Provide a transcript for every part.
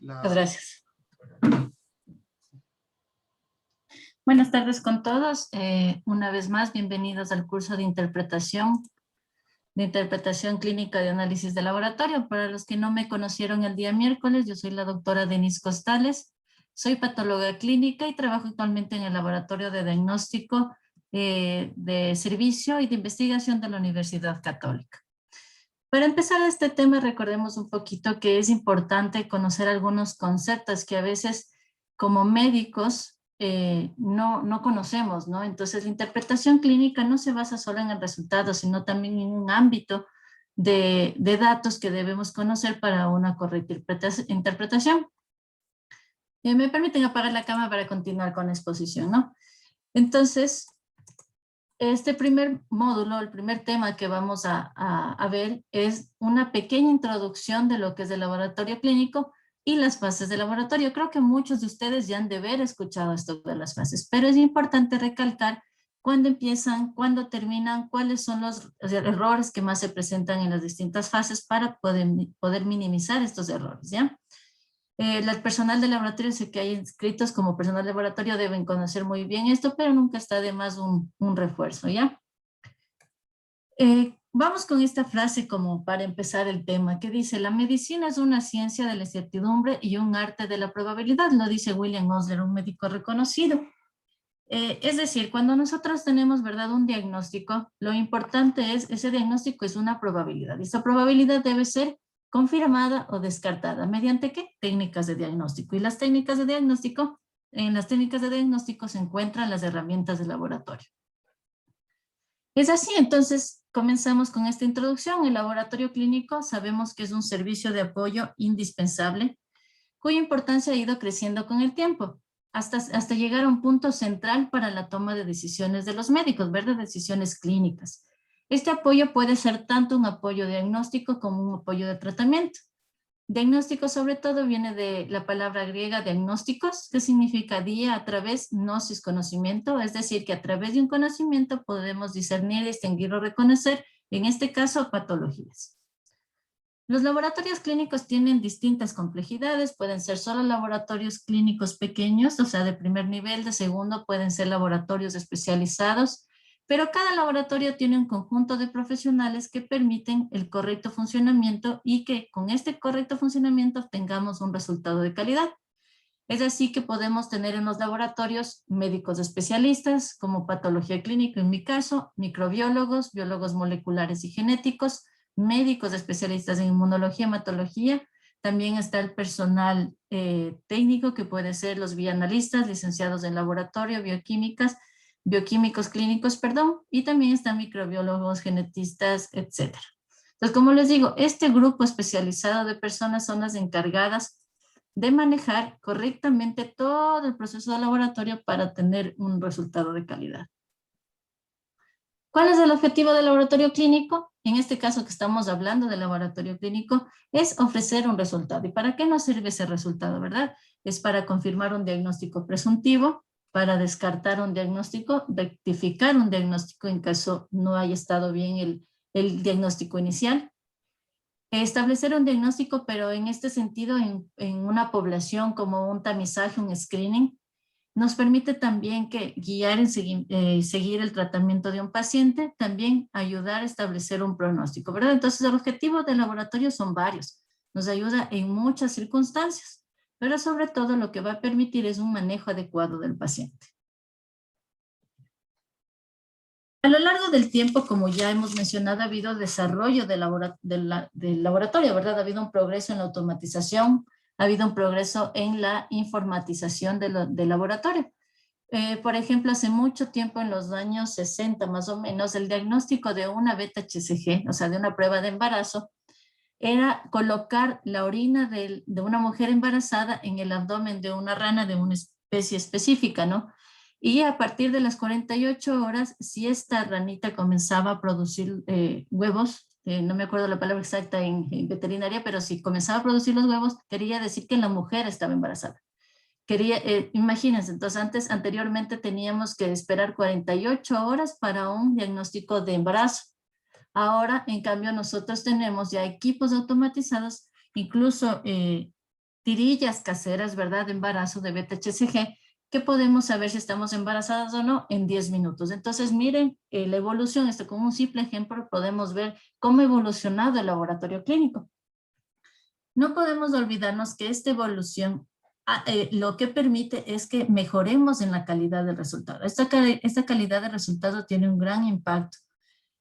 Muchas gracias. Buenas tardes con todos. Una vez más, bienvenidos al curso de interpretación clínica de análisis de laboratorio. Para los que no me conocieron el día miércoles, yo soy la doctora Denise Costales, soy patóloga clínica y trabajo actualmente en el laboratorio de diagnóstico de servicio y de investigación de la Universidad Católica. Para empezar este tema, recordemos un poquito que es importante conocer algunos conceptos que a veces como médicos no conocemos, ¿no? Entonces, la interpretación clínica no se basa solo en el resultado, sino también en un ámbito de datos que debemos conocer para una correcta interpretación. Me permiten apagar la cámara para continuar con la exposición, ¿no? Entonces, este primer módulo, el primer tema que vamos a ver es una pequeña introducción de lo que es el laboratorio clínico y las fases del laboratorio. Creo que muchos de ustedes ya han de haber escuchado esto de las fases, pero es importante recalcar cuándo empiezan, cuándo terminan, cuáles son los errores que más se presentan en las distintas fases para poder minimizar estos errores, ¿ya? El personal de laboratorio, sé que hay inscritos como personal de laboratorio, deben conocer muy bien esto, pero nunca está de más un refuerzo, ¿ya? Vamos con esta frase como para empezar el tema, que dice: la medicina es una ciencia de la incertidumbre y un arte de la probabilidad, lo dice William Osler, un médico reconocido. Es decir, cuando nosotros tenemos, ¿verdad?, un diagnóstico, lo importante es, ese diagnóstico es una probabilidad, y esa probabilidad debe ser confirmada o descartada. ¿Mediante qué? Técnicas de diagnóstico. Y las técnicas de diagnóstico, en las técnicas de diagnóstico se encuentran las herramientas de laboratorio. Es así, entonces comenzamos con esta introducción. El laboratorio clínico sabemos que es un servicio de apoyo indispensable, cuya importancia ha ido creciendo con el tiempo, hasta llegar a un punto central para la toma de decisiones de los médicos, ¿verdad? Decisiones clínicas. Este apoyo puede ser tanto un apoyo diagnóstico como un apoyo de tratamiento. Diagnóstico sobre todo viene de la palabra griega diagnósticos, que significa día, a través, gnosis, conocimiento, es decir, que a través de un conocimiento podemos discernir, distinguir o reconocer, en este caso, patologías. Los laboratorios clínicos tienen distintas complejidades, pueden ser solo laboratorios clínicos pequeños, o sea, de primer nivel, de segundo pueden ser laboratorios especializados, pero cada laboratorio tiene un conjunto de profesionales que permiten el correcto funcionamiento y que con este correcto funcionamiento obtengamos un resultado de calidad. Es así que podemos tener en los laboratorios médicos especialistas, como patología clínica en mi caso, microbiólogos, biólogos moleculares y genéticos, médicos especialistas en inmunología, hematología. También está el personal técnico, que puede ser los bioanalistas, licenciados en laboratorio, bioquímicos clínicos, perdón, y también están microbiólogos, genetistas, etc. Entonces, como les digo, este grupo especializado de personas son las encargadas de manejar correctamente todo el proceso de laboratorio para tener un resultado de calidad. ¿Cuál es el objetivo del laboratorio clínico? En este caso que estamos hablando del laboratorio clínico, es ofrecer un resultado. ¿Y para qué nos sirve ese resultado, verdad? Es para confirmar un diagnóstico presuntivo, para descartar un diagnóstico, rectificar un diagnóstico en caso no haya estado bien el diagnóstico inicial. Establecer un diagnóstico, pero en este sentido, en una población, como un tamizaje, un screening, nos permite también guiar en seguir el tratamiento de un paciente, también ayudar a establecer un pronóstico, ¿verdad? Entonces, el objetivo del laboratorio son varios. Nos ayuda en muchas circunstancias, pero sobre todo lo que va a permitir es un manejo adecuado del paciente. A lo largo del tiempo, como ya hemos mencionado, ha habido desarrollo del laboratorio, ¿verdad? Ha habido un progreso en la automatización, ha habido un progreso en la informatización del laboratorio. Por ejemplo, hace mucho tiempo, en los años 60 más o menos, el diagnóstico de una beta-HCG, o sea, de una prueba de embarazo, era colocar la orina de una mujer embarazada en el abdomen de una rana de una especie específica, ¿no? Y a partir de las 48 horas, si esta ranita comenzaba a producir huevos, no me acuerdo la palabra exacta en veterinaria, pero si comenzaba a producir los huevos, quería decir que la mujer estaba embarazada. Imagínense, entonces anteriormente teníamos que esperar 48 horas para un diagnóstico de embarazo. Ahora, en cambio, nosotros tenemos ya equipos automatizados, incluso tirillas caseras, ¿verdad? De embarazo de beta-HCG, que podemos saber si estamos embarazadas o no en 10 minutos. Entonces, miren la evolución, esto con un simple ejemplo podemos ver cómo ha evolucionado el laboratorio clínico. No podemos olvidarnos que esta evolución lo que permite es que mejoremos en la calidad del resultado. Esta calidad de resultado tiene un gran impacto.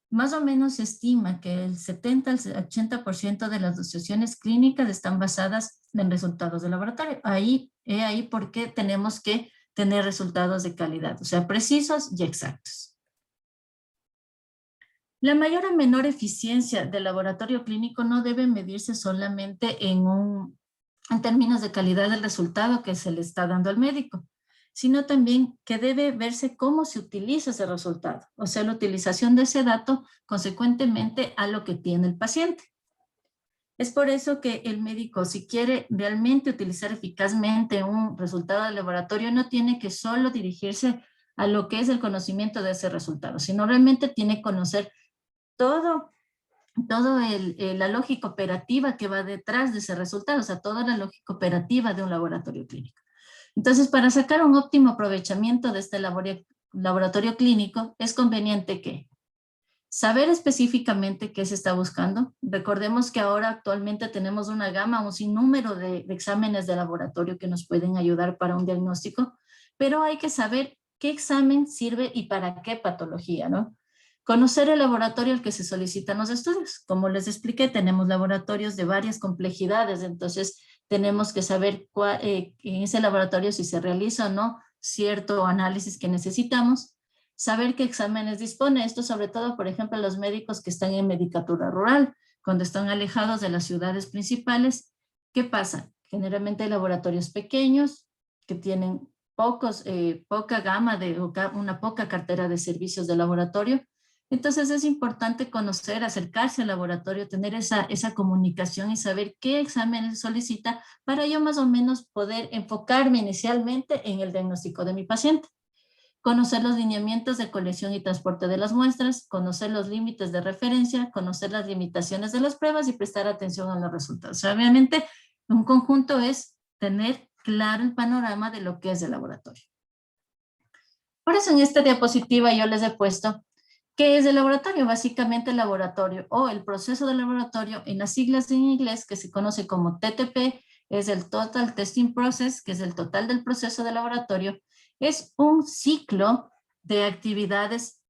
Más o menos se estima que el 70 al 80% de las asociaciones clínicas están basadas en resultados de laboratorio. Ahí por qué tenemos que tener resultados de calidad, o sea, precisos y exactos. La mayor o menor eficiencia del laboratorio clínico no debe medirse solamente en términos de calidad del resultado que se le está dando al médico, sino también que debe verse cómo se utiliza ese resultado, o sea, la utilización de ese dato consecuentemente a lo que tiene el paciente. Es por eso que el médico, si quiere realmente utilizar eficazmente un resultado de laboratorio, no tiene que solo dirigirse a lo que es el conocimiento de ese resultado, sino realmente tiene que conocer todo la lógica operativa que va detrás de ese resultado, o sea, toda la lógica operativa de un laboratorio clínico. Entonces, para sacar un óptimo aprovechamiento de este laboratorio clínico, es conveniente que saber específicamente qué se está buscando. Recordemos que ahora actualmente tenemos una gama, un sinnúmero de exámenes de laboratorio que nos pueden ayudar para un diagnóstico, pero hay que saber qué examen sirve y para qué patología, ¿no? Conocer el laboratorio al que se solicitan los estudios. Como les expliqué, tenemos laboratorios de varias complejidades, entonces tenemos que saber en ese laboratorio si se realiza o no cierto análisis que necesitamos, saber qué exámenes dispone. Esto sobre todo, por ejemplo, los médicos que están en medicatura rural, cuando están alejados de las ciudades principales. ¿Qué pasa? Generalmente hay laboratorios pequeños que tienen poca gama una poca cartera de servicios de laboratorio. Entonces es importante conocer, acercarse al laboratorio, tener esa comunicación y saber qué exámenes solicita para yo más o menos poder enfocarme inicialmente en el diagnóstico de mi paciente. Conocer los lineamientos de colección y transporte de las muestras, conocer los límites de referencia, conocer las limitaciones de las pruebas y prestar atención a los resultados. Obviamente, un conjunto es tener claro el panorama de lo que es el laboratorio. Por eso en esta diapositiva yo les he puesto ¿qué es el laboratorio? Básicamente el laboratorio o el proceso del laboratorio en las siglas en inglés que se conoce como TTP, es el Total Testing Process, que es el total del proceso de laboratorio. Es un ciclo de actividades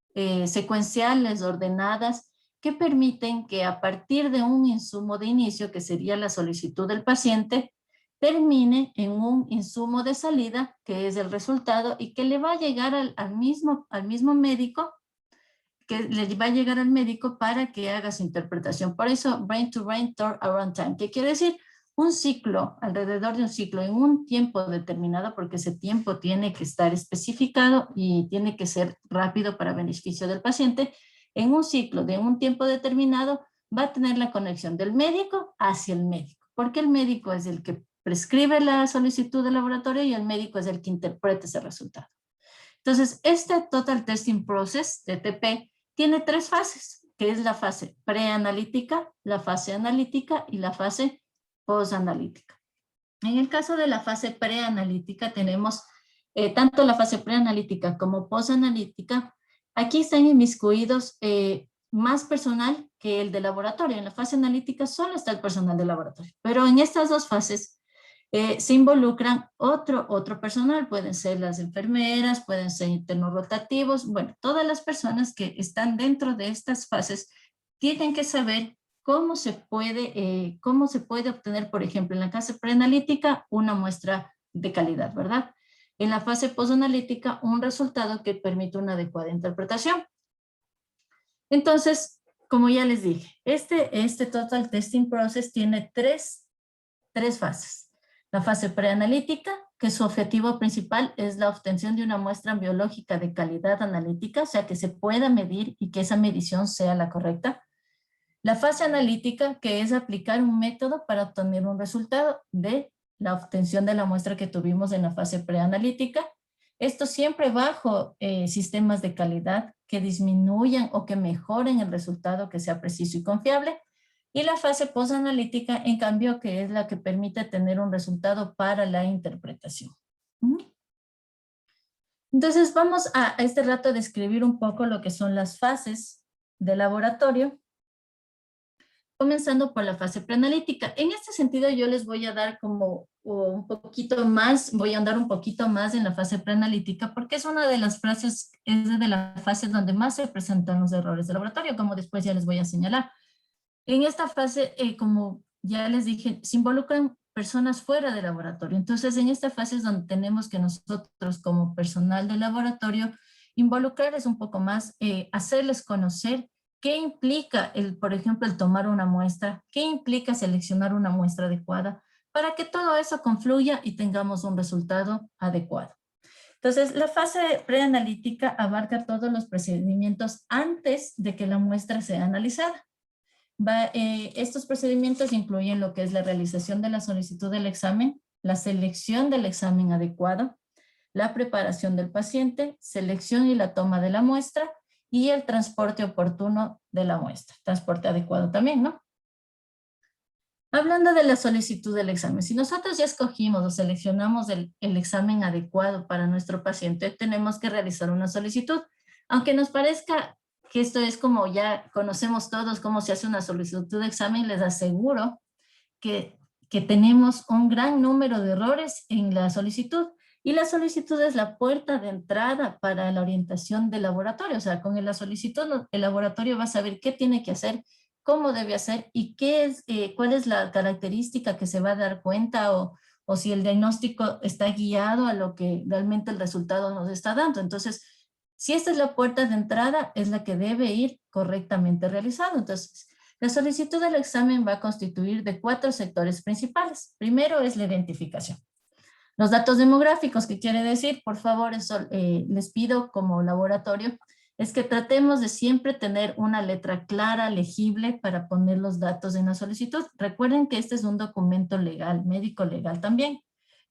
secuenciales, ordenadas, que permiten que a partir de un insumo de inicio, que sería la solicitud del paciente, termine en un insumo de salida, que es el resultado, y que le va a llegar al mismo médico, que le va a llegar al médico para que haga su interpretación. Por eso, brain to brain, turn around time, que quiere decir un ciclo, alrededor de un ciclo, en un tiempo determinado, porque ese tiempo tiene que estar especificado y tiene que ser rápido para beneficio del paciente. En un ciclo de un tiempo determinado, va a tener la conexión del médico hacia el médico, porque el médico es el que prescribe la solicitud de laboratorio y el médico es el que interpreta ese resultado. Entonces, este Total Testing Process, TTP, tiene tres fases, que es la fase preanalítica, la fase analítica y la fase posanalítica. En el caso de la fase preanalítica tenemos tanto la fase preanalítica como posanalítica. Aquí están inmiscuidos más personal que el de laboratorio. En la fase analítica solo está el personal de laboratorio, pero en estas dos fases se involucran otro personal, pueden ser las enfermeras, pueden ser internos rotativos, bueno, todas las personas que están dentro de estas fases tienen que saber cómo se puede obtener, por ejemplo, en la fase preanalítica, una muestra de calidad, ¿verdad? En la fase posanalítica, un resultado que permite una adecuada interpretación. Entonces, como ya les dije, este Total Testing Process tiene tres fases. La fase preanalítica, que su objetivo principal es la obtención de una muestra biológica de calidad analítica, o sea, que se pueda medir y que esa medición sea la correcta. La fase analítica, que es aplicar un método para obtener un resultado de la obtención de la muestra que tuvimos en la fase preanalítica. Esto siempre bajo sistemas de calidad que disminuyan o que mejoren el resultado, que sea preciso y confiable. Y la fase posanalítica, en cambio, que es la que permite tener un resultado para la interpretación. Entonces vamos a este rato a describir un poco lo que son las fases de laboratorio, comenzando por la fase preanalítica. En este sentido yo les voy a dar como un poquito más, voy a andar un poquito más en la fase preanalítica porque es una de las fases, es de las fases donde más se presentan los errores de laboratorio, como después ya les voy a señalar. En esta fase, como ya les dije, se involucran personas fuera del laboratorio. Entonces, en esta fase es donde tenemos que nosotros como personal del laboratorio involucrarles un poco más, hacerles conocer qué implica, por ejemplo, el tomar una muestra, qué implica seleccionar una muestra adecuada, para que todo eso confluya y tengamos un resultado adecuado. Entonces, la fase preanalítica abarca todos los procedimientos antes de que la muestra sea analizada. Estos procedimientos incluyen lo que es la realización de la solicitud del examen, la selección del examen adecuado, la preparación del paciente, selección y la toma de la muestra y el transporte oportuno de la muestra, transporte adecuado también, ¿no? Hablando de la solicitud del examen, si nosotros ya escogimos o seleccionamos el examen adecuado para nuestro paciente, tenemos que realizar una solicitud. Aunque nos parezca que esto es como ya conocemos todos cómo se hace una solicitud de examen, les aseguro que tenemos un gran número de errores en la solicitud. Y la solicitud es la puerta de entrada para la orientación del laboratorio. O sea, con la solicitud el laboratorio va a saber qué tiene que hacer, cómo debe hacer y cuál es la característica que se va a dar cuenta o si el diagnóstico está guiado a lo que realmente el resultado nos está dando. Entonces, si esta es la puerta de entrada, es la que debe ir correctamente realizado. Entonces, la solicitud del examen va a constituir de 4 sectores principales. Primero es la identificación. Los datos demográficos, ¿qué quiere decir? Por favor, eso les pido como laboratorio, es que tratemos de siempre tener una letra clara, legible, para poner los datos en la solicitud. Recuerden que este es un documento legal, médico legal también.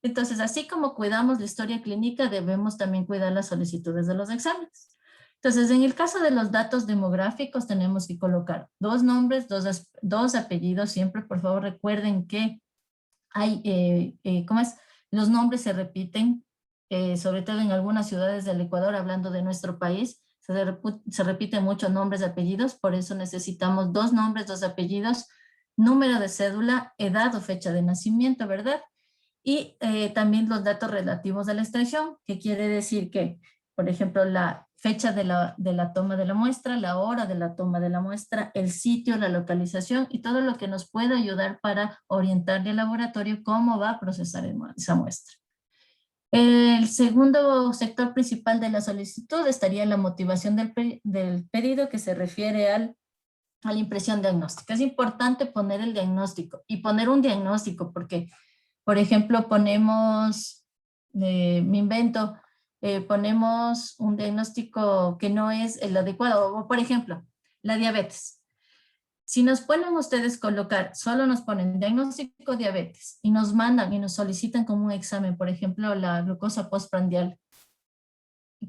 Entonces, así como cuidamos la historia clínica, debemos también cuidar las solicitudes de los exámenes. Entonces, en el caso de los datos demográficos, tenemos que colocar 2 nombres, dos apellidos. Siempre, por favor, recuerden que hay, ¿cómo es? Los nombres se repiten, sobre todo en algunas ciudades del Ecuador, hablando de nuestro país, se repiten muchos nombres y apellidos, por eso necesitamos 2 nombres, 2 apellidos, número de cédula, edad o fecha de nacimiento, ¿verdad? Y también los datos relativos a la extracción, que quiere decir que, por ejemplo, la fecha de la toma de la muestra, la hora de la toma de la muestra, el sitio, la localización y todo lo que nos pueda ayudar para orientarle al laboratorio cómo va a procesar esa muestra. El segundo sector principal de la solicitud estaría la motivación del pedido, que se refiere a la impresión diagnóstica. Es importante poner el diagnóstico y poner un diagnóstico porque, por ejemplo, ponemos, me invento, ponemos un diagnóstico que no es el adecuado. O, por ejemplo, la diabetes. Si nos ponen ustedes colocar, solo nos ponen diagnóstico diabetes y nos mandan y nos solicitan como un examen, por ejemplo, la glucosa postprandial.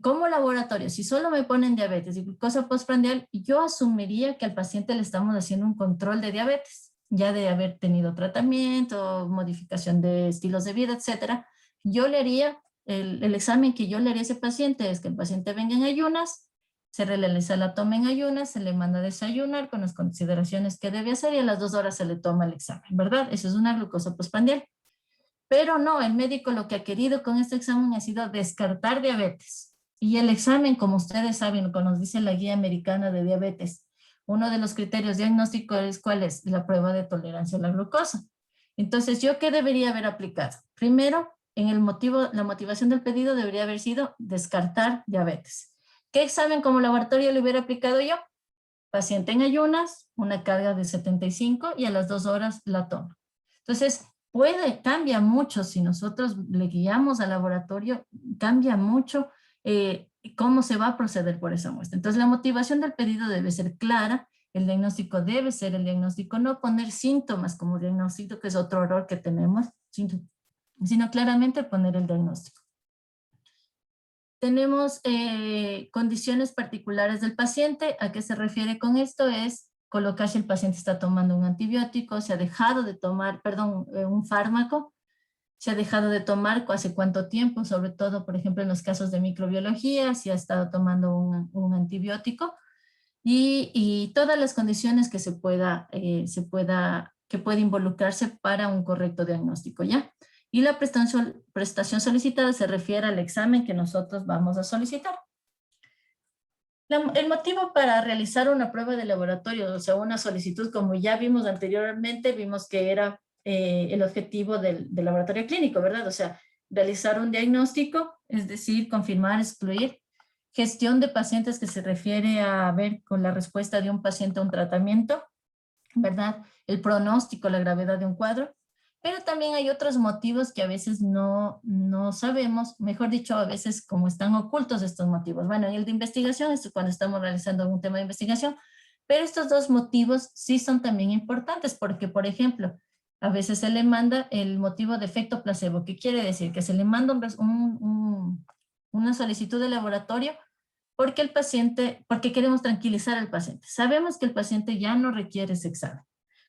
Como laboratorio, si solo me ponen diabetes y glucosa postprandial, yo asumiría que al paciente le estamos haciendo un control de diabetes, ya de haber tenido tratamiento, modificación de estilos de vida, etcétera. Yo le haría, el examen que yo le haría a ese paciente es que el paciente venga en ayunas, se realiza la toma en ayunas, se le manda a desayunar con las consideraciones que debe hacer y a las 2 horas se le toma el examen, ¿verdad? Eso es una glucosa postprandial. Pero no, el médico lo que ha querido con este examen ha sido descartar diabetes. Y el examen, como ustedes saben, lo que nos dice la guía americana de diabetes, uno de los criterios diagnósticos es cuál es la prueba de tolerancia a la glucosa. Entonces, ¿yo qué debería haber aplicado? Primero, en el motivo, la motivación del pedido debería haber sido descartar diabetes. ¿Qué examen como laboratorio le hubiera aplicado yo? Paciente en ayunas, una carga de 75 y a las 2 horas la toma. Entonces, cambia mucho si nosotros le guiamos al laboratorio, cambia mucho cómo se va a proceder por esa muestra. Entonces, la motivación del pedido debe ser clara, el diagnóstico debe ser el diagnóstico, no poner síntomas como diagnóstico, que es otro error que tenemos, sino claramente poner el diagnóstico. Tenemos condiciones particulares del paciente. ¿A qué se refiere con esto? Es colocar si el paciente está tomando un antibiótico, se ha dejado de tomar, perdón, un fármaco, se ha dejado de tomar hace cuánto tiempo, sobre todo, por ejemplo, en los casos de microbiología, si ha estado tomando un antibiótico y todas las condiciones que que puede involucrarse para un correcto diagnóstico, ¿ya? Y la prestación solicitada se refiere al examen que nosotros vamos a solicitar. El motivo para realizar una prueba de laboratorio, o sea, una solicitud, como ya vimos anteriormente, vimos que era el objetivo del laboratorio clínico, ¿verdad? O sea, realizar un diagnóstico, es decir, confirmar, excluir, gestión de pacientes que se refiere a ver con la respuesta de un paciente a un tratamiento, ¿verdad? El pronóstico, la gravedad de un cuadro, pero también hay otros motivos que a veces no sabemos, mejor dicho, a veces como están ocultos estos motivos. Bueno, en el de investigación, esto es cuando estamos realizando algún tema de investigación, pero estos dos motivos sí son también importantes porque, por ejemplo, a veces se le manda el motivo de efecto placebo, que quiere decir que se le manda una solicitud de laboratorio porque porque queremos tranquilizar al paciente. Sabemos que el paciente ya no requiere ese examen,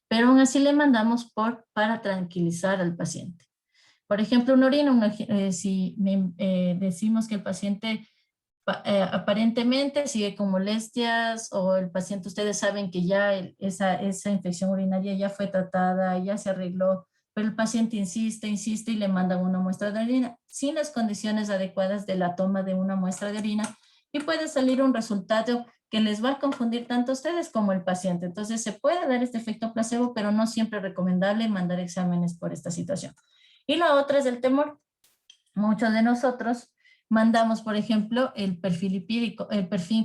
pero aún así le mandamos para tranquilizar al paciente. Por ejemplo, una orina, si decimos que el paciente aparentemente sigue con molestias o el paciente, ustedes saben que ya esa infección urinaria ya fue tratada, ya se arregló, pero el paciente insiste y le mandan una muestra de orina sin las condiciones adecuadas de la toma de una muestra de orina y puede salir un resultado que les va a confundir tanto a ustedes como el paciente. Entonces se puede dar este efecto placebo, pero no siempre es recomendable mandar exámenes por esta situación. Y la otra es el temor. Muchos de nosotros mandamos, por ejemplo, el perfil lipídico,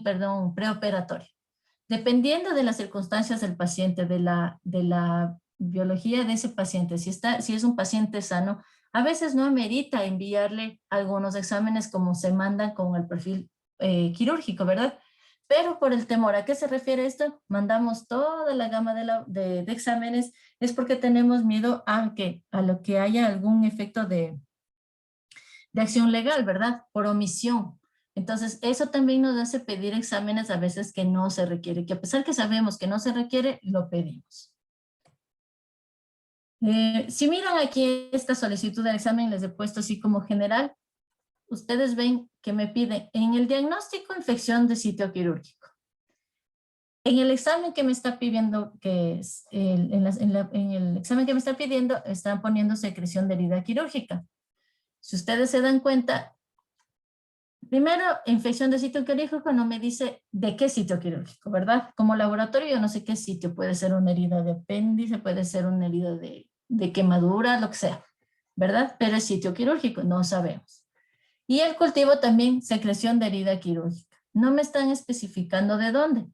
perdón, preoperatorio. Dependiendo de las circunstancias del paciente, de la biología de ese paciente, si es un paciente sano, a veces no amerita enviarle algunos exámenes como se mandan con el perfil quirúrgico, ¿verdad? Pero por el temor, ¿a qué se refiere esto? Mandamos toda la gama de exámenes, es porque tenemos miedo a lo que haya algún efecto de acción legal, ¿verdad? Por omisión. Entonces, eso también nos hace pedir exámenes a veces que no se requiere, que a pesar que sabemos que no se requiere, lo pedimos. Si miran aquí esta solicitud de examen, les he puesto así como general, ustedes ven que me piden en el diagnóstico infección de sitio quirúrgico. En el examen que me está pidiendo, que es en el examen que me está pidiendo, están poniendo secreción de herida quirúrgica. Si ustedes se dan cuenta, primero, infección de sitio quirúrgico no me dice de qué sitio quirúrgico, ¿verdad? Como laboratorio yo no sé qué sitio, puede ser una herida de apéndice, puede ser una herida de quemadura, lo que sea, ¿verdad? Pero es sitio quirúrgico, no sabemos. Y el cultivo también, secreción de herida quirúrgica. No me están especificando de dónde.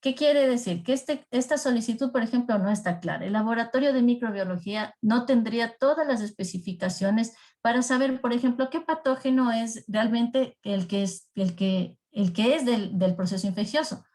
¿Qué quiere decir? Que esta solicitud, por ejemplo, no está clara. El laboratorio de microbiología no tendría todas las especificaciones para saber, por ejemplo, qué patógeno es realmente el que es del proceso infeccioso,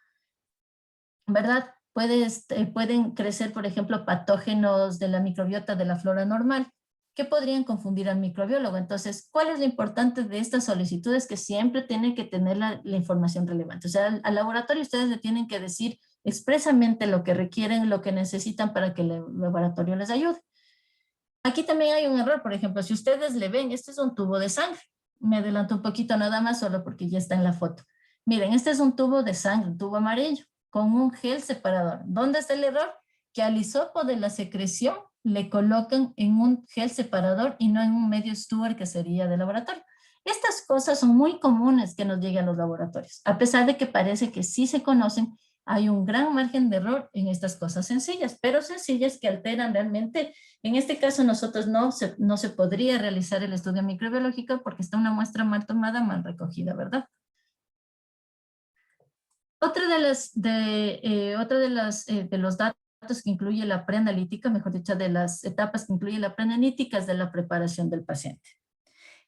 ¿verdad? Pueden crecer, por ejemplo, patógenos de la microbiota de la flora normal que podrían confundir al microbiólogo. Entonces, ¿cuál es lo importante de estas solicitudes? Que siempre tienen que tener la información relevante. O sea, al laboratorio ustedes le tienen que decir expresamente lo que requieren, lo que necesitan para que el laboratorio les ayude. Aquí también hay un error, por ejemplo, si ustedes le ven, este es un tubo de sangre. Me adelanto un poquito nada más, solo porque ya está en la foto. Miren, este es un tubo de sangre, un tubo amarillo, con un gel separador. ¿Dónde está el error? Que al hisopo de la secreción le colocan en un gel separador y no en un medio Stewart que sería de laboratorio. Estas cosas son muy comunes que nos lleguen a los laboratorios. A pesar de que parece que sí se conocen, hay un gran margen de error en estas cosas sencillas, pero sencillas que alteran realmente. En este caso, nosotros no se podría realizar el estudio microbiológico porque está una muestra mal tomada, mal recogida, ¿verdad? De los datos que incluye la preanalítica, mejor dicho, de las etapas que incluye la preanalítica es de la preparación del paciente.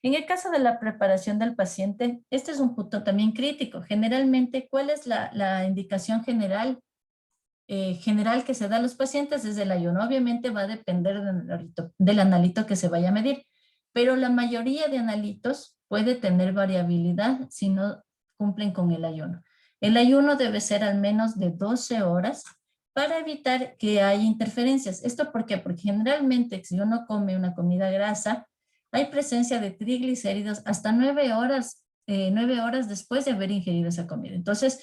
En el caso de la preparación del paciente, este es un punto también crítico. Generalmente, ¿cuál es la indicación general que se da a los pacientes? Es el ayuno. Obviamente va a depender del analito que se vaya a medir, pero la mayoría de analitos puede tener variabilidad si no cumplen con el ayuno. El ayuno debe ser al menos de 12 horas para evitar que haya interferencias. ¿Esto por qué? Porque generalmente si uno come una comida grasa, hay presencia de triglicéridos hasta 9 horas después de haber ingerido esa comida. Entonces,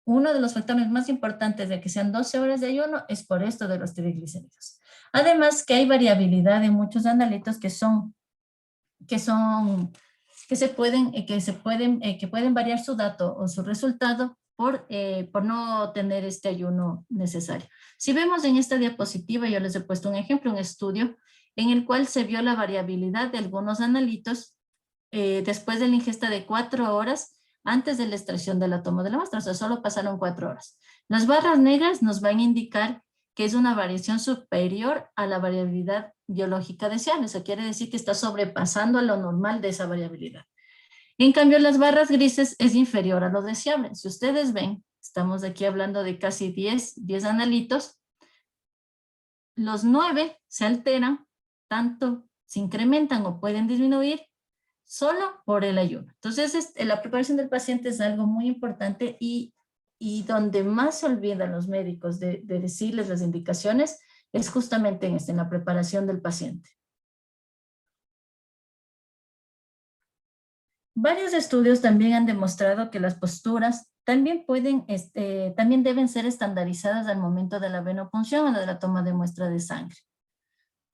uno de los factores más importantes de que sean 12 horas de ayuno es por esto de los triglicéridos. Además, que hay variabilidad en muchos analitos que son, que pueden variar su dato o su resultado por no tener este ayuno necesario. Si vemos en esta diapositiva, yo les he puesto un ejemplo, un estudio en el cual se vio la variabilidad de algunos analitos después de la ingesta de 4 horas antes de la extracción de la toma de la muestra, o sea, solo pasaron 4 horas. Las barras negras nos van a indicar que es una variación superior a la variabilidad biológica deseable, eso quiere decir que está sobrepasando a lo normal de esa variabilidad. En cambio, las barras grises es inferior a lo deseable. Si ustedes ven, estamos aquí hablando de casi 10 analitos, los 9 se alteran, tanto se incrementan o pueden disminuir solo por el ayuno. Entonces, la preparación del paciente es algo muy importante y donde más se olvidan los médicos de decirles las indicaciones es justamente en la preparación del paciente. Varios estudios también han demostrado que las posturas también también deben ser estandarizadas al momento de la venopunción o de la toma de muestra de sangre.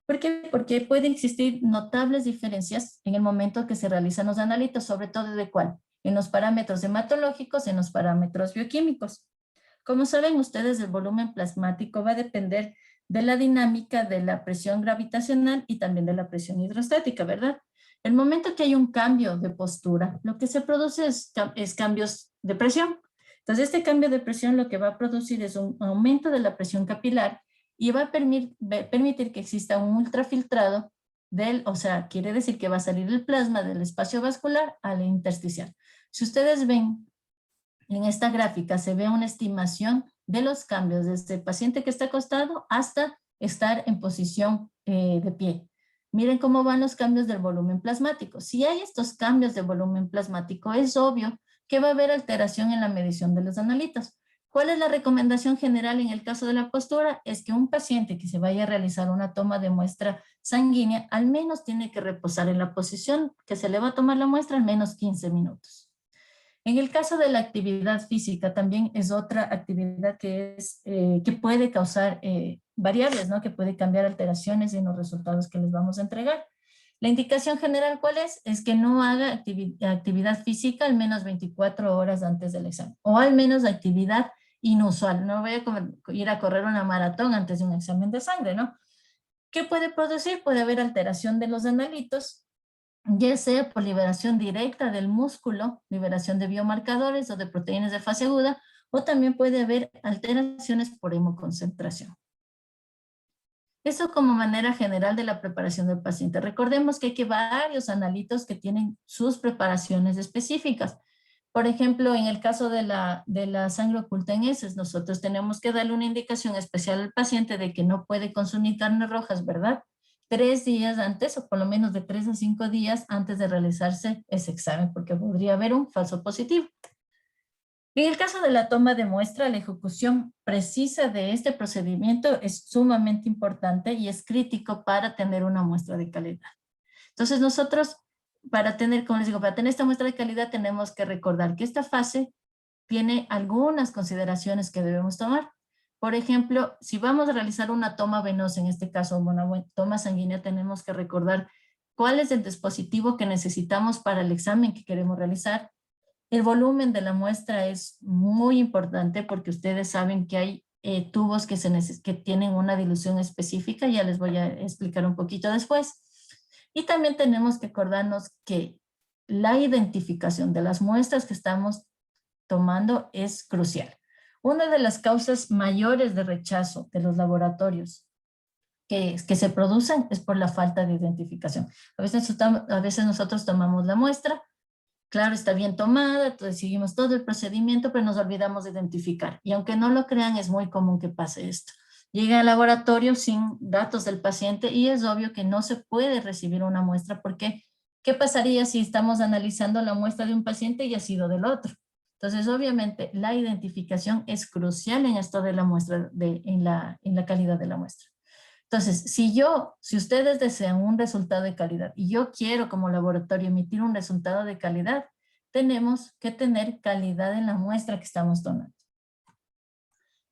¿Por qué? Porque pueden existir notables diferencias en el momento que se realizan los analitos, sobre todo de cuál, en los parámetros hematológicos, en los parámetros bioquímicos. Como saben ustedes, el volumen plasmático va a depender de la dinámica de la presión gravitacional y también de la presión hidrostática, ¿verdad? El momento que hay un cambio de postura, lo que se produce es cambios de presión. Entonces, este cambio de presión lo que va a producir es un aumento de la presión capilar y va a permitir que exista un ultrafiltrado o sea, quiere decir que va a salir el plasma del espacio vascular al intersticial. Si ustedes ven en esta gráfica, se ve una estimación de los cambios desde el paciente que está acostado hasta estar en posición de pie. Miren cómo van los cambios del volumen plasmático. Si hay estos cambios de volumen plasmático, es obvio que va a haber alteración en la medición de los analitos. ¿Cuál es la recomendación general en el caso de la postura? Es que un paciente que se vaya a realizar una toma de muestra sanguínea al menos tiene que reposar en la posición que se le va a tomar la muestra al menos 15 minutos. En el caso de la actividad física, también es otra actividad que puede causar variables, ¿no? Que puede cambiar alteraciones en los resultados que les vamos a entregar. La indicación general, ¿cuál es? Es que no haga actividad física al menos 24 horas antes del examen, o al menos actividad inusual. No voy a ir a correr una maratón antes de un examen de sangre, ¿no? ¿Qué puede producir? Puede haber alteración de los analitos, ya sea por liberación directa del músculo, liberación de biomarcadores o de proteínas de fase aguda, o también puede haber alteraciones por hemoconcentración. Eso como manera general de la preparación del paciente. Recordemos que hay varios analitos que tienen sus preparaciones específicas. Por ejemplo, en el caso de la sangre oculta en heces, nosotros tenemos que darle una indicación especial al paciente de que no puede consumir carnes rojas, ¿verdad? 3 días antes, o por lo menos de 3 a 5 días antes de realizarse ese examen, porque podría haber un falso positivo. En el caso de la toma de muestra, la ejecución precisa de este procedimiento es sumamente importante y es crítico para tener una muestra de calidad. Entonces nosotros, como les digo, para tener esta muestra de calidad tenemos que recordar que esta fase tiene algunas consideraciones que debemos tomar. Por ejemplo, si vamos a realizar una toma venosa, en este caso una toma sanguínea, tenemos que recordar cuál es el dispositivo que necesitamos para el examen que queremos realizar. El volumen de la muestra es muy importante porque ustedes saben que hay tubos que tienen una dilución específica, ya les voy a explicar un poquito después. Y también tenemos que acordarnos que la identificación de las muestras que estamos tomando es crucial. Una de las causas mayores de rechazo de los laboratorios que se producen es por la falta de identificación. A veces nosotros tomamos la muestra, claro, está bien tomada, entonces seguimos todo el procedimiento, pero nos olvidamos de identificar. Y aunque no lo crean, es muy común que pase esto. Llega al laboratorio sin datos del paciente y es obvio que no se puede recibir una muestra porque ¿qué pasaría si estamos analizando la muestra de un paciente y ha sido del otro? Entonces, obviamente, la identificación es crucial en esto de la muestra, en la calidad de la muestra. Entonces, si ustedes desean un resultado de calidad y yo quiero como laboratorio emitir un resultado de calidad, tenemos que tener calidad en la muestra que estamos tomando.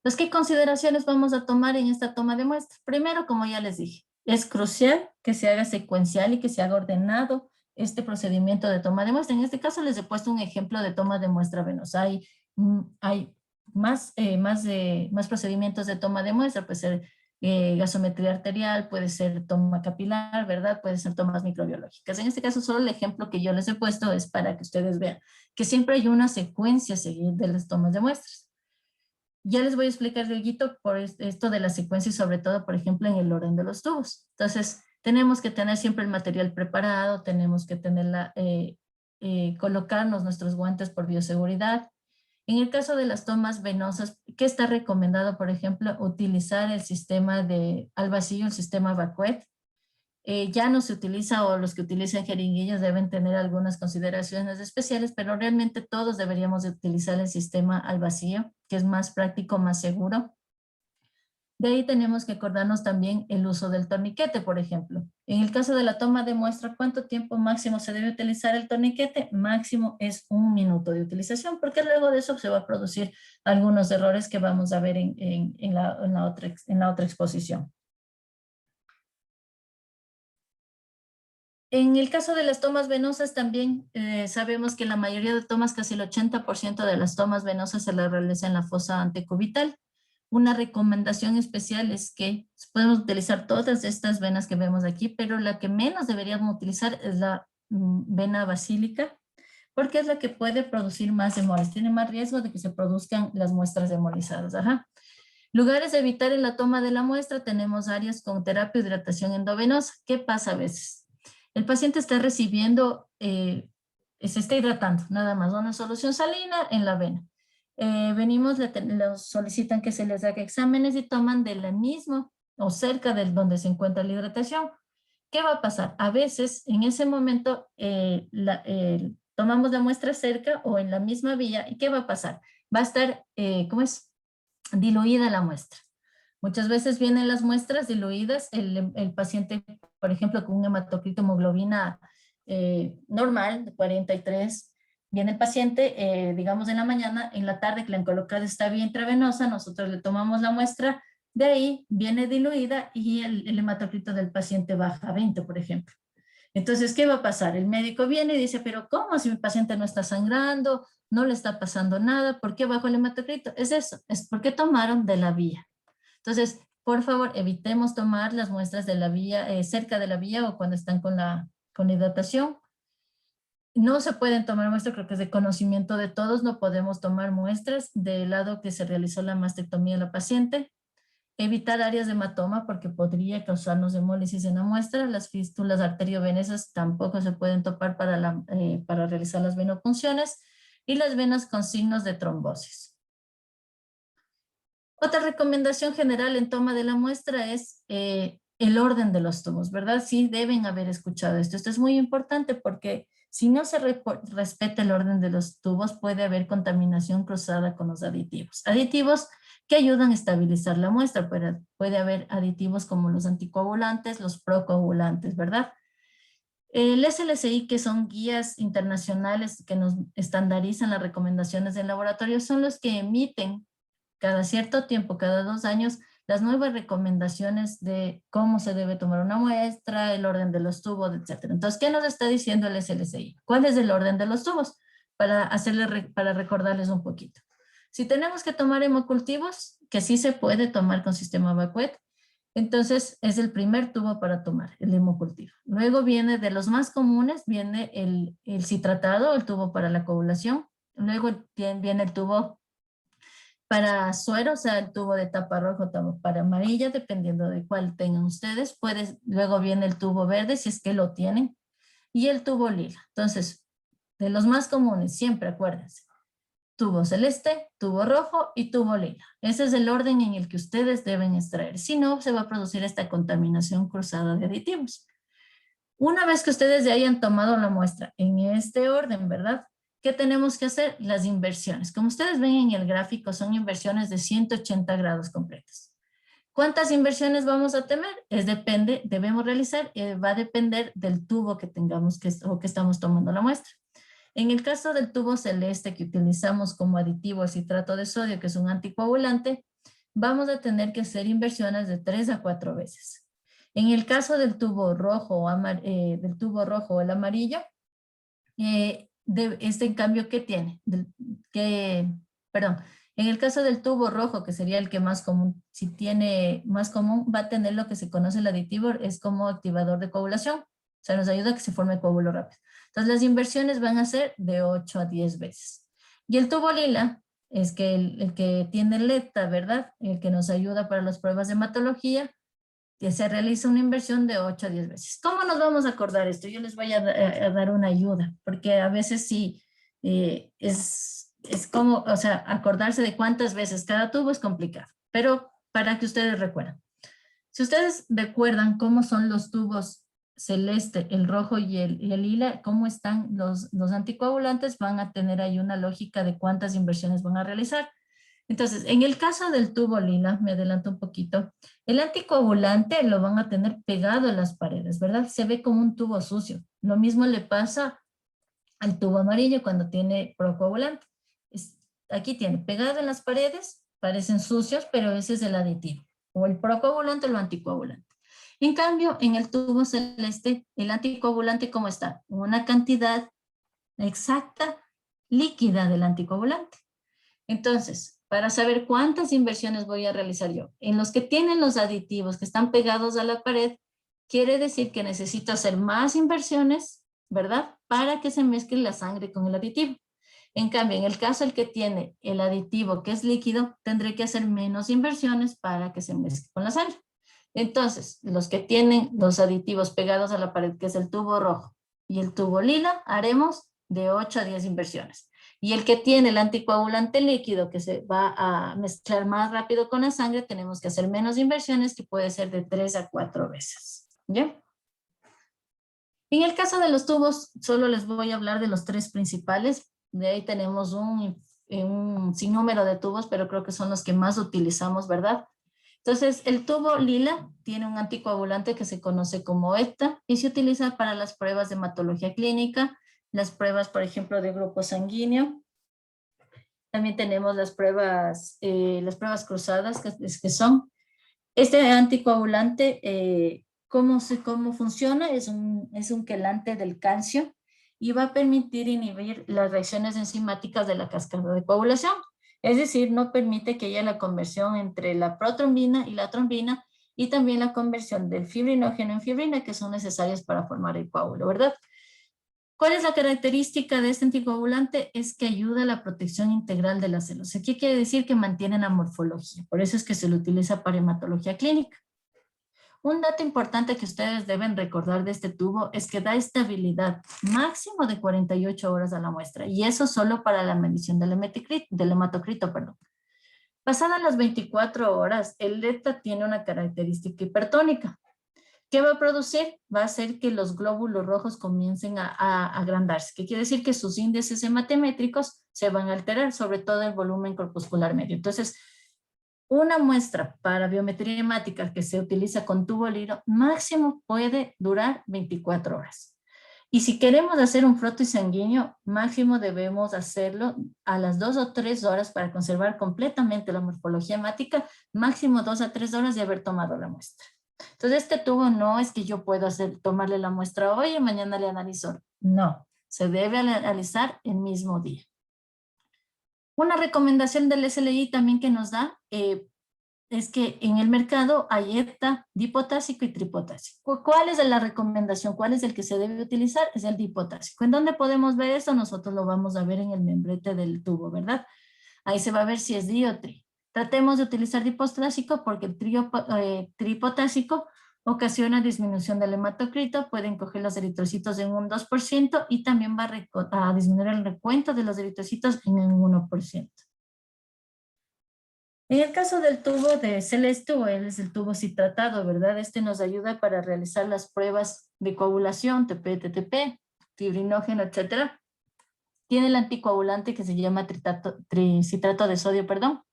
Entonces, ¿qué consideraciones vamos a tomar en esta toma de muestra? Primero, como ya les dije, es crucial que se haga secuencial y que se haga ordenado este procedimiento de toma de muestra. En este caso les he puesto un ejemplo de toma de muestra venosa. Hay más procedimientos de toma de muestra, puede ser gasometría arterial, puede ser toma capilar, ¿verdad? Puede ser tomas microbiológicas. En este caso, solo el ejemplo que yo les he puesto es para que ustedes vean que siempre hay una secuencia a seguir de las tomas de muestras. Ya les voy a explicar luego por esto de la secuencia y sobre todo, por ejemplo, en el orden de los tubos. Entonces, tenemos que tener siempre el material preparado, tenemos que colocarnos nuestros guantes por bioseguridad. En el caso de las tomas venosas, ¿qué está recomendado? Por ejemplo, utilizar el sistema al vacío, el sistema Vacuet. Ya no se utiliza o los que utilizan jeringuillas deben tener algunas consideraciones especiales, pero realmente todos deberíamos de utilizar el sistema al vacío, que es más práctico, más seguro. De ahí tenemos que acordarnos también el uso del torniquete, por ejemplo. En el caso de la toma de muestra, ¿cuánto tiempo máximo se debe utilizar el torniquete? Máximo es 1 minuto de utilización, porque luego de eso se va a producir algunos errores que vamos a ver en la otra exposición. En el caso de las tomas venosas también sabemos que la mayoría de tomas, casi el 80% de las tomas venosas se las realiza en la fosa antecubital. Una recomendación especial es que podemos utilizar todas estas venas que vemos aquí, pero la que menos deberíamos utilizar es la vena basílica, porque es la que puede producir más hemorragias, tiene más riesgo de que se produzcan las muestras hemorragizadas. Ajá. Lugares de evitar en la toma de la muestra, tenemos áreas con terapia de hidratación endovenosa. ¿Qué pasa a veces? El paciente está recibiendo, se está hidratando, nada más, una solución salina en la vena. Venimos, los solicitan que se les haga exámenes y toman de la misma o cerca de donde se encuentra la hidratación. ¿Qué va a pasar? A veces, en ese momento, tomamos la muestra cerca o en la misma vía, ¿y qué va a pasar? Va a estar, ¿cómo es? Diluida la muestra. Muchas veces vienen las muestras diluidas, el paciente, por ejemplo, con un hematocrito hemoglobina normal, de 43, viene el paciente, digamos en la mañana, en la tarde que le han colocado esta vía intravenosa, nosotros le tomamos la muestra, de ahí viene diluida y el hematocrito del paciente baja a 20, por ejemplo. Entonces, ¿qué va a pasar? El médico viene y dice, pero ¿cómo si mi paciente no está sangrando, no le está pasando nada? ¿Por qué bajó el hematocrito? Es eso, es porque tomaron de la vía. Entonces, por favor, evitemos tomar las muestras de la vía, cerca de la vía o cuando están con hidratación. No se pueden tomar muestras, creo que es de conocimiento de todos, no podemos tomar muestras del lado que se realizó la mastectomía de la paciente. Evitar áreas de hematoma porque podría causarnos hemólisis en la muestra. Las fístulas arteriovenosas tampoco se pueden topar para realizar las venopunciones y las venas con signos de trombosis. Otra recomendación general en toma de la muestra es el orden de los tubos, ¿verdad? Sí, deben haber escuchado esto. Esto es muy importante porque si no se respeta el orden de los tubos, puede haber contaminación cruzada con los aditivos. Aditivos que ayudan a estabilizar la muestra. Puede haber aditivos como los anticoagulantes, los procoagulantes, ¿verdad? El SLCI, que son guías internacionales que nos estandarizan las recomendaciones del laboratorio, son los que emiten cada cierto tiempo, cada 2 años, las nuevas recomendaciones de cómo se debe tomar una muestra, el orden de los tubos, etc. Entonces, ¿qué nos está diciendo el SLCI? ¿Cuál es el orden de los tubos? Para recordarles un poquito. Si tenemos que tomar hemocultivos, que sí se puede tomar con sistema Vacuet, entonces es el primer tubo para tomar, el hemocultivo. Luego viene de los más comunes, viene el citratado, el tubo para la coagulación. Luego viene el tubo para suero, o sea, el tubo de tapa roja o tapa amarilla, dependiendo de cuál tengan ustedes. Luego viene el tubo verde, si es que lo tienen, y el tubo lila. Entonces, de los más comunes, siempre acuérdense, tubo celeste, tubo rojo y tubo lila. Ese es el orden en el que ustedes deben extraer. Si no, se va a producir esta contaminación cruzada de aditivos. Una vez que ustedes ya hayan tomado la muestra en este orden, ¿verdad? ¿qué tenemos que hacer? Las inversiones. Como ustedes ven en el gráfico, son inversiones de 180 grados completos. ¿Cuántas inversiones vamos a tener? Debemos realizar, va a depender del tubo que tengamos o que estamos tomando la muestra. En el caso del tubo celeste que utilizamos como aditivo el citrato de sodio, que es un anticoagulante, vamos a tener que hacer inversiones de 3 a 4 veces. En el caso del tubo rojo o el amarillo, en cambio, ¿qué tiene? Perdón, en el caso del tubo rojo, que sería el que más común, si tiene más común, va a tener lo que se conoce el aditivo, es como activador de coagulación. O sea, nos ayuda a que se forme coágulo rápido. Entonces, las inversiones van a ser de 8 a 10 veces. Y el tubo lila es que el que tiene letra, ¿verdad? El que nos ayuda para las pruebas de hematología, que se realiza una inversión de 8 a 10 veces. ¿Cómo nos vamos a acordar esto? Yo les voy a dar una ayuda, porque a veces sí es como, o sea, acordarse de cuántas veces cada tubo es complicado, pero para que ustedes recuerden. Si ustedes recuerdan cómo son los tubos celeste, el rojo y el lila, cómo están los anticoagulantes, van a tener ahí una lógica de cuántas inversiones van a realizar. Entonces, en el caso del tubo lila, me adelanto un poquito, el anticoagulante lo van a tener pegado en las paredes, ¿verdad? Se ve como un tubo sucio. Lo mismo le pasa al tubo amarillo cuando tiene procoagulante. Aquí tiene pegado en las paredes, parecen sucios, pero ese es el aditivo, o el procoagulante o el anticoagulante. En cambio, en el tubo celeste, el anticoagulante, ¿cómo está? Una cantidad exacta líquida del anticoagulante. Entonces, para saber cuántas inversiones voy a realizar yo, en los que tienen los aditivos que están pegados a la pared, quiere decir que necesito hacer más inversiones, ¿verdad? Para que se mezcle la sangre con el aditivo. En cambio, en el caso del que tiene el aditivo que es líquido, tendré que hacer menos inversiones para que se mezcle con la sangre. Entonces, los que tienen los aditivos pegados a la pared, que es el tubo rojo y el tubo lila, haremos de 8 a 10 inversiones. Y el que tiene el anticoagulante líquido, que se va a mezclar más rápido con la sangre, tenemos que hacer menos inversiones, que puede ser de 3 a 4 veces. ¿Ya? En el caso de los tubos, solo les voy a hablar de los 3 principales. De ahí tenemos un sinnúmero de tubos, pero creo que son los que más utilizamos, ¿verdad? Entonces, el tubo lila tiene un anticoagulante que se conoce como ETA y se utiliza para las pruebas de hematología clínica, las pruebas, por ejemplo, de grupo sanguíneo. También tenemos las pruebas cruzadas, que son. Este anticoagulante, ¿cómo funciona? Es un quelante del calcio y va a permitir inhibir las reacciones enzimáticas de la cascada de coagulación. Es decir, no permite que haya la conversión entre la protrombina y la trombina y también la conversión del fibrinógeno en fibrina, que son necesarias para formar el coágulo, ¿verdad? ¿Cuál es la característica de este anticoagulante? Es que ayuda a la protección integral de las células. Aquí quiere decir que mantiene la morfología. Por eso es que se lo utiliza para hematología clínica. Un dato importante que ustedes deben recordar de este tubo es que da estabilidad máximo de 48 horas a la muestra. Y eso solo para la medición del hematocrito. Pasadas las 24 horas, el ETA tiene una característica hipertónica. ¿Qué va a producir? Va a hacer que los glóbulos rojos comiencen a agrandarse, que quiere decir que sus índices hematométricos se van a alterar, sobre todo el volumen corpuscular medio. Entonces, una muestra para biometría hemática que se utiliza con tubo lila máximo puede durar 24 horas. Y si queremos hacer un frotis sanguíneo, máximo debemos hacerlo a las 2 o 3 horas para conservar completamente la morfología hemática, máximo 2 a 3 horas de haber tomado la muestra. Entonces, este tubo no es que yo puedo tomarle la muestra hoy y mañana le analizo. No, se debe analizar el mismo día. Una recomendación del SLI también que nos da es que en el mercado hay ETA, dipotásico y tripotásico. ¿Cuál es la recomendación? ¿Cuál es el que se debe utilizar? Es el dipotásico. ¿En dónde podemos ver esto? Nosotros lo vamos a ver en el membrete del tubo, ¿verdad? Ahí se va a ver si es di o tri. Tratemos de utilizar dipotásico porque el tripotásico ocasiona disminución del hematocrito, pueden coger los eritrocitos en un 2% y también va a disminuir el recuento de los eritrocitos en un 1%. En el caso del tubo de celeste, es el tubo citratado, ¿verdad? Este nos ayuda para realizar las pruebas de coagulación, TP, TTP, fibrinógeno, etcétera. tiene el anticoagulante que se llama citrato de sodio, perdón.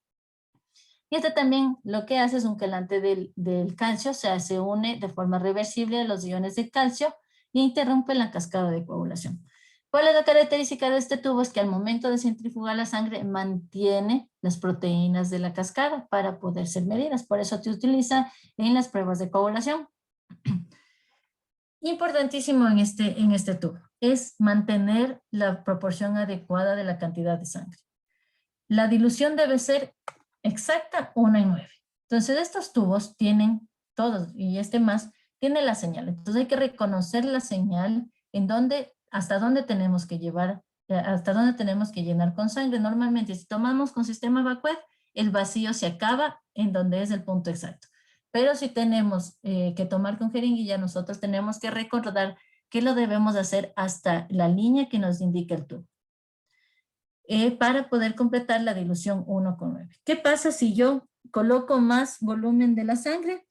Y este también lo que hace es un quelante del calcio, o sea, se une de forma reversible a los iones de calcio e interrumpe la cascada de coagulación. ¿Cuál es la característica de este tubo? Es que al momento de centrifugar la sangre mantiene las proteínas de la cascada para poder ser medidas. Por eso se utiliza en las pruebas de coagulación. Importantísimo en este tubo es mantener la proporción adecuada de la cantidad de sangre. La dilución debe ser exacta 1:9. Entonces estos tubos tienen todos, y este más, tiene la señal. Entonces hay que reconocer la señal en donde, hasta dónde tenemos que llevar, hasta dónde tenemos que llenar con sangre. Normalmente si tomamos con sistema Vacquet, el vacío se acaba en donde es el punto exacto. Pero si tenemos que tomar con jeringuilla, nosotros tenemos que recordar que lo debemos hacer hasta la línea que nos indica el tubo. Para poder completar la dilución 1:9. ¿Qué pasa si yo coloco más volumen de la sangre?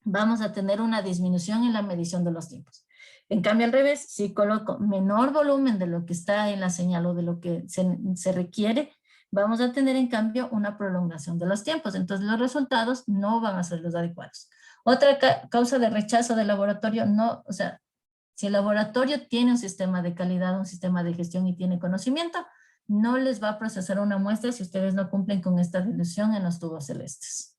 Vamos a tener una disminución en la medición de los tiempos. En cambio, al revés, si coloco menor volumen de lo que está en la señal o de lo que se requiere, vamos a tener en cambio una prolongación de los tiempos. Entonces los resultados no van a ser los adecuados. Otra causa de rechazo del laboratorio, no, o sea, si el laboratorio tiene un sistema de calidad, un sistema de gestión y tiene conocimiento, no les va a procesar una muestra si ustedes no cumplen con esta dilución en los tubos celestes.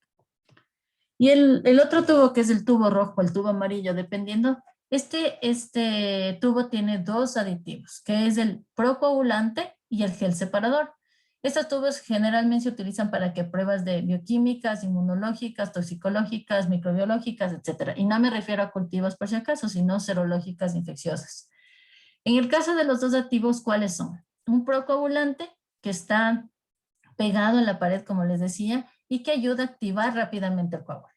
Y el otro tubo, que es el tubo rojo, el tubo amarillo, dependiendo, este tubo tiene dos aditivos, que es el procoagulante y el gel separador. Estos tubos generalmente se utilizan para que pruebas de bioquímicas, inmunológicas, toxicológicas, microbiológicas, etc. Y no me refiero a cultivos por si acaso, sino serológicas infecciosas. En el caso de los dos activos, ¿cuáles son? Un procoagulante que está pegado en la pared, como les decía, y que ayuda a activar rápidamente el coágulo.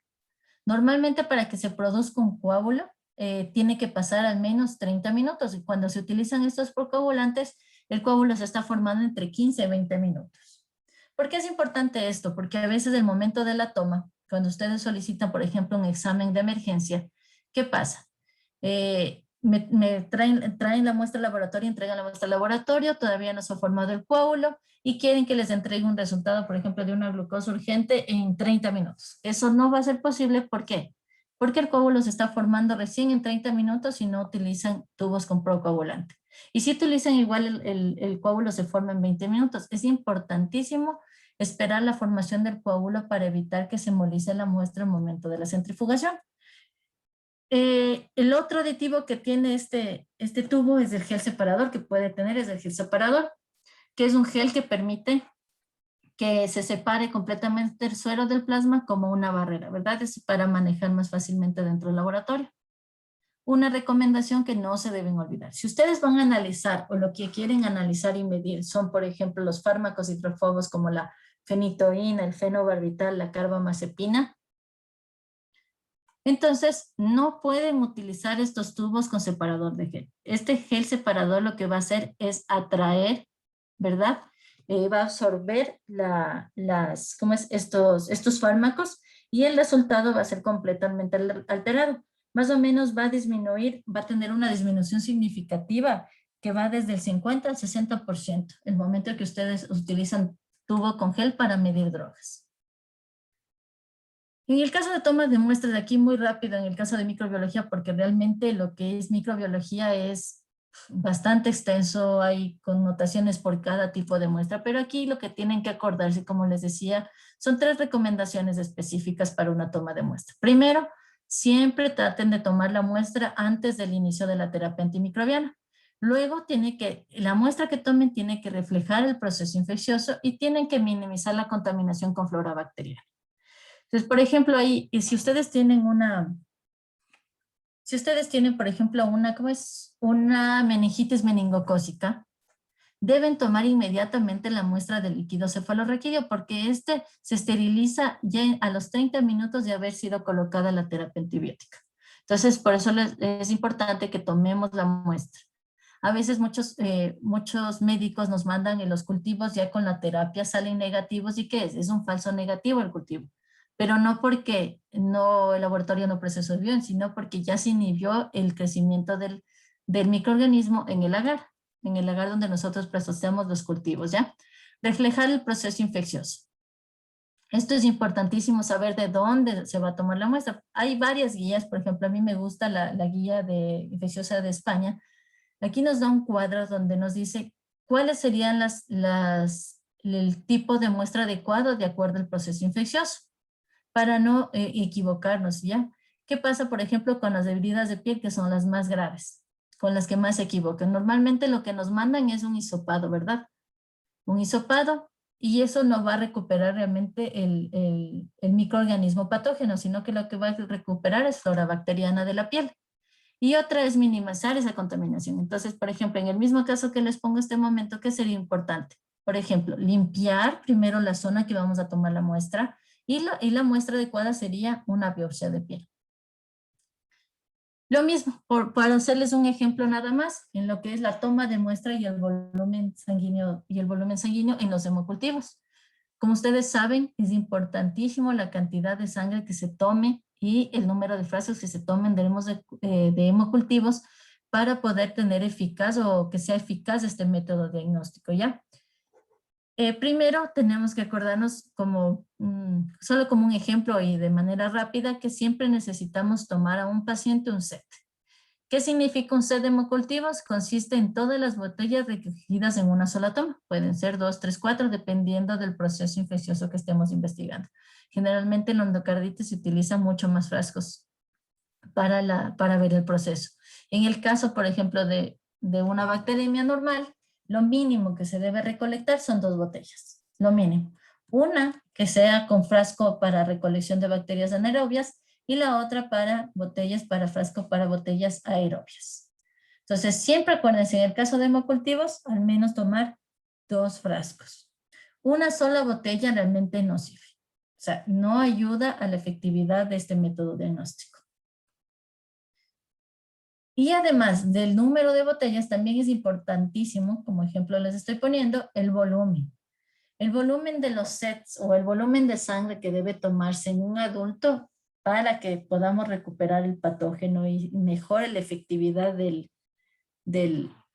Normalmente para que se produzca un coágulo, tiene que pasar al menos 30 minutos, y cuando se utilizan estos procoagulantes, el coágulo se está formando entre 15 y 20 minutos. ¿Por qué es importante esto? Porque a veces el momento de la toma, cuando ustedes solicitan, por ejemplo, un examen de emergencia, ¿qué pasa? Me traen la muestra al laboratorio, entregan la muestra al laboratorio, todavía no se ha formado el coágulo y quieren que les entregue un resultado, por ejemplo, de una glucosa urgente en 30 minutos. Eso no va a ser posible, ¿por qué? Porque el coágulo se está formando recién en 30 minutos y no utilizan tubos con procoagulante. Y si utilizan igual el coágulo se forma en 20 minutos. Es importantísimo esperar la formación del coágulo para evitar que se embolice la muestra en el momento de la centrifugación. El otro aditivo que tiene este tubo es el gel separador, que puede tener es el gel separador, que es un gel que permite que se separe completamente el suero del plasma como una barrera, ¿verdad? Es para manejar más fácilmente dentro del laboratorio. Una recomendación que no se deben olvidar. Si ustedes van a analizar o lo que quieren analizar y medir son, por ejemplo, los fármacos hidrofobos como la fenitoína, el fenobarbital, la carbamazepina, entonces no pueden utilizar estos tubos con separador de gel. Este gel separador lo que va a hacer es atraer, ¿verdad? Va a absorber estos fármacos y el resultado va a ser completamente alterado. Más o menos va a disminuir, va a tener una disminución significativa que va desde el 50 al 60% el momento que ustedes utilizan tubo con gel para medir drogas. En el caso de tomas de muestras, de aquí muy rápido, en el caso de microbiología, porque realmente lo que es microbiología es bastante extenso, hay connotaciones por cada tipo de muestra, pero aquí lo que tienen que acordarse, como les decía, son 3 recomendaciones específicas para una toma de muestra. Primero, siempre traten de tomar la muestra antes del inicio de la terapia antimicrobiana. Luego, la muestra que tomen tiene que reflejar el proceso infeccioso y tienen que minimizar la contaminación con flora bacteriana. Entonces, por ejemplo, ahí, si ustedes tienen por ejemplo, una meningitis meningocócica, deben tomar inmediatamente la muestra del líquido cefalorraquídeo porque este se esteriliza ya a los 30 minutos de haber sido colocada la terapia antibiótica. Entonces, por eso es importante que tomemos la muestra. A veces muchos médicos nos mandan en los cultivos ya con la terapia salen negativos. ¿Y qué es? Es un falso negativo el cultivo. Pero no porque el laboratorio no procesó bien, sino porque ya se inhibió el crecimiento del microorganismo en el agar. en el lagar donde nosotros procesamos los cultivos, ¿ya? Reflejar el proceso infeccioso. Esto es importantísimo saber de dónde se va a tomar la muestra. Hay varias guías, por ejemplo, a mí me gusta la guía de infecciosa de España. Aquí nos da un cuadro donde nos dice cuáles serían el tipo de muestra adecuado de acuerdo al proceso infeccioso, para no equivocarnos, ¿ya? ¿Qué pasa, por ejemplo, con las heridas de piel, que son las más graves, con las que más se equivocan? Normalmente lo que nos mandan es un hisopado, ¿verdad? Un hisopado, y eso no va a recuperar realmente el microorganismo patógeno, sino que lo que va a recuperar es flora bacteriana de la piel. Y otra es minimizar esa contaminación. Entonces, por ejemplo, en el mismo caso que les pongo este momento, ¿qué sería importante? Por ejemplo, limpiar primero la zona que vamos a tomar la muestra, y la muestra adecuada sería una biopsia de piel. Lo mismo, para hacerles un ejemplo nada más, en lo que es la toma de muestra y el volumen sanguíneo en los hemocultivos. Como ustedes saben, es importantísimo la cantidad de sangre que se tome y el número de frascos que se tomen de hemocultivos para poder tener eficaz o que sea eficaz este método diagnóstico, ¿ya? Primero tenemos que acordarnos solo como un ejemplo y de manera rápida, que siempre necesitamos tomar a un paciente un set. ¿Qué significa un set de hemocultivos? Consiste en todas las botellas recogidas en una sola toma. Pueden ser 2, 3, 4, dependiendo del proceso infeccioso que estemos investigando. Generalmente en la endocarditis se utilizan mucho más frascos para ver el proceso. En el caso, por ejemplo, de una bacteriemia normal, lo mínimo que se debe recolectar son 2 botellas, lo mínimo. Una que sea con frasco para recolección de bacterias anaerobias y la otra para frasco para botellas aerobias. Entonces, siempre acuérdense, en el caso de hemocultivos, al menos tomar 2 frascos. Una sola botella realmente no sirve. O sea, no ayuda a la efectividad de este método diagnóstico. Y además del número de botellas, también es importantísimo, como ejemplo les estoy poniendo, el volumen. El volumen de los sets o el volumen de sangre que debe tomarse en un adulto para que podamos recuperar el patógeno y mejore la efectividad del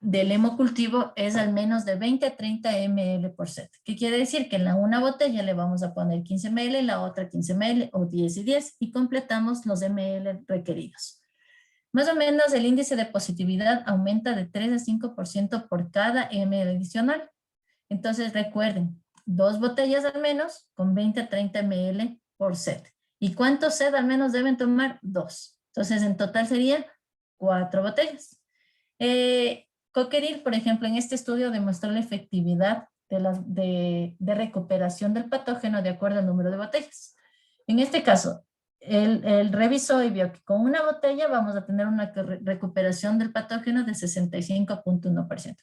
hemocultivo es al menos de 20 a 30 ml por set. ¿Qué quiere decir? Que en una botella le vamos a poner 15 ml, en la otra 15 ml o 10 y 10 y completamos los ml requeridos. Más o menos el índice de positividad aumenta de 3 a 5% por cada ml adicional. Entonces recuerden, 2 botellas al menos con 20 a 30 ml por set. ¿Y cuántos set al menos deben tomar? 2. Entonces en total serían 4 botellas. Coqueril, por ejemplo, en este estudio demostró la efectividad de recuperación del patógeno de acuerdo al número de botellas. En este caso, él revisó y vio que con una botella vamos a tener una recuperación del patógeno de 65.1%,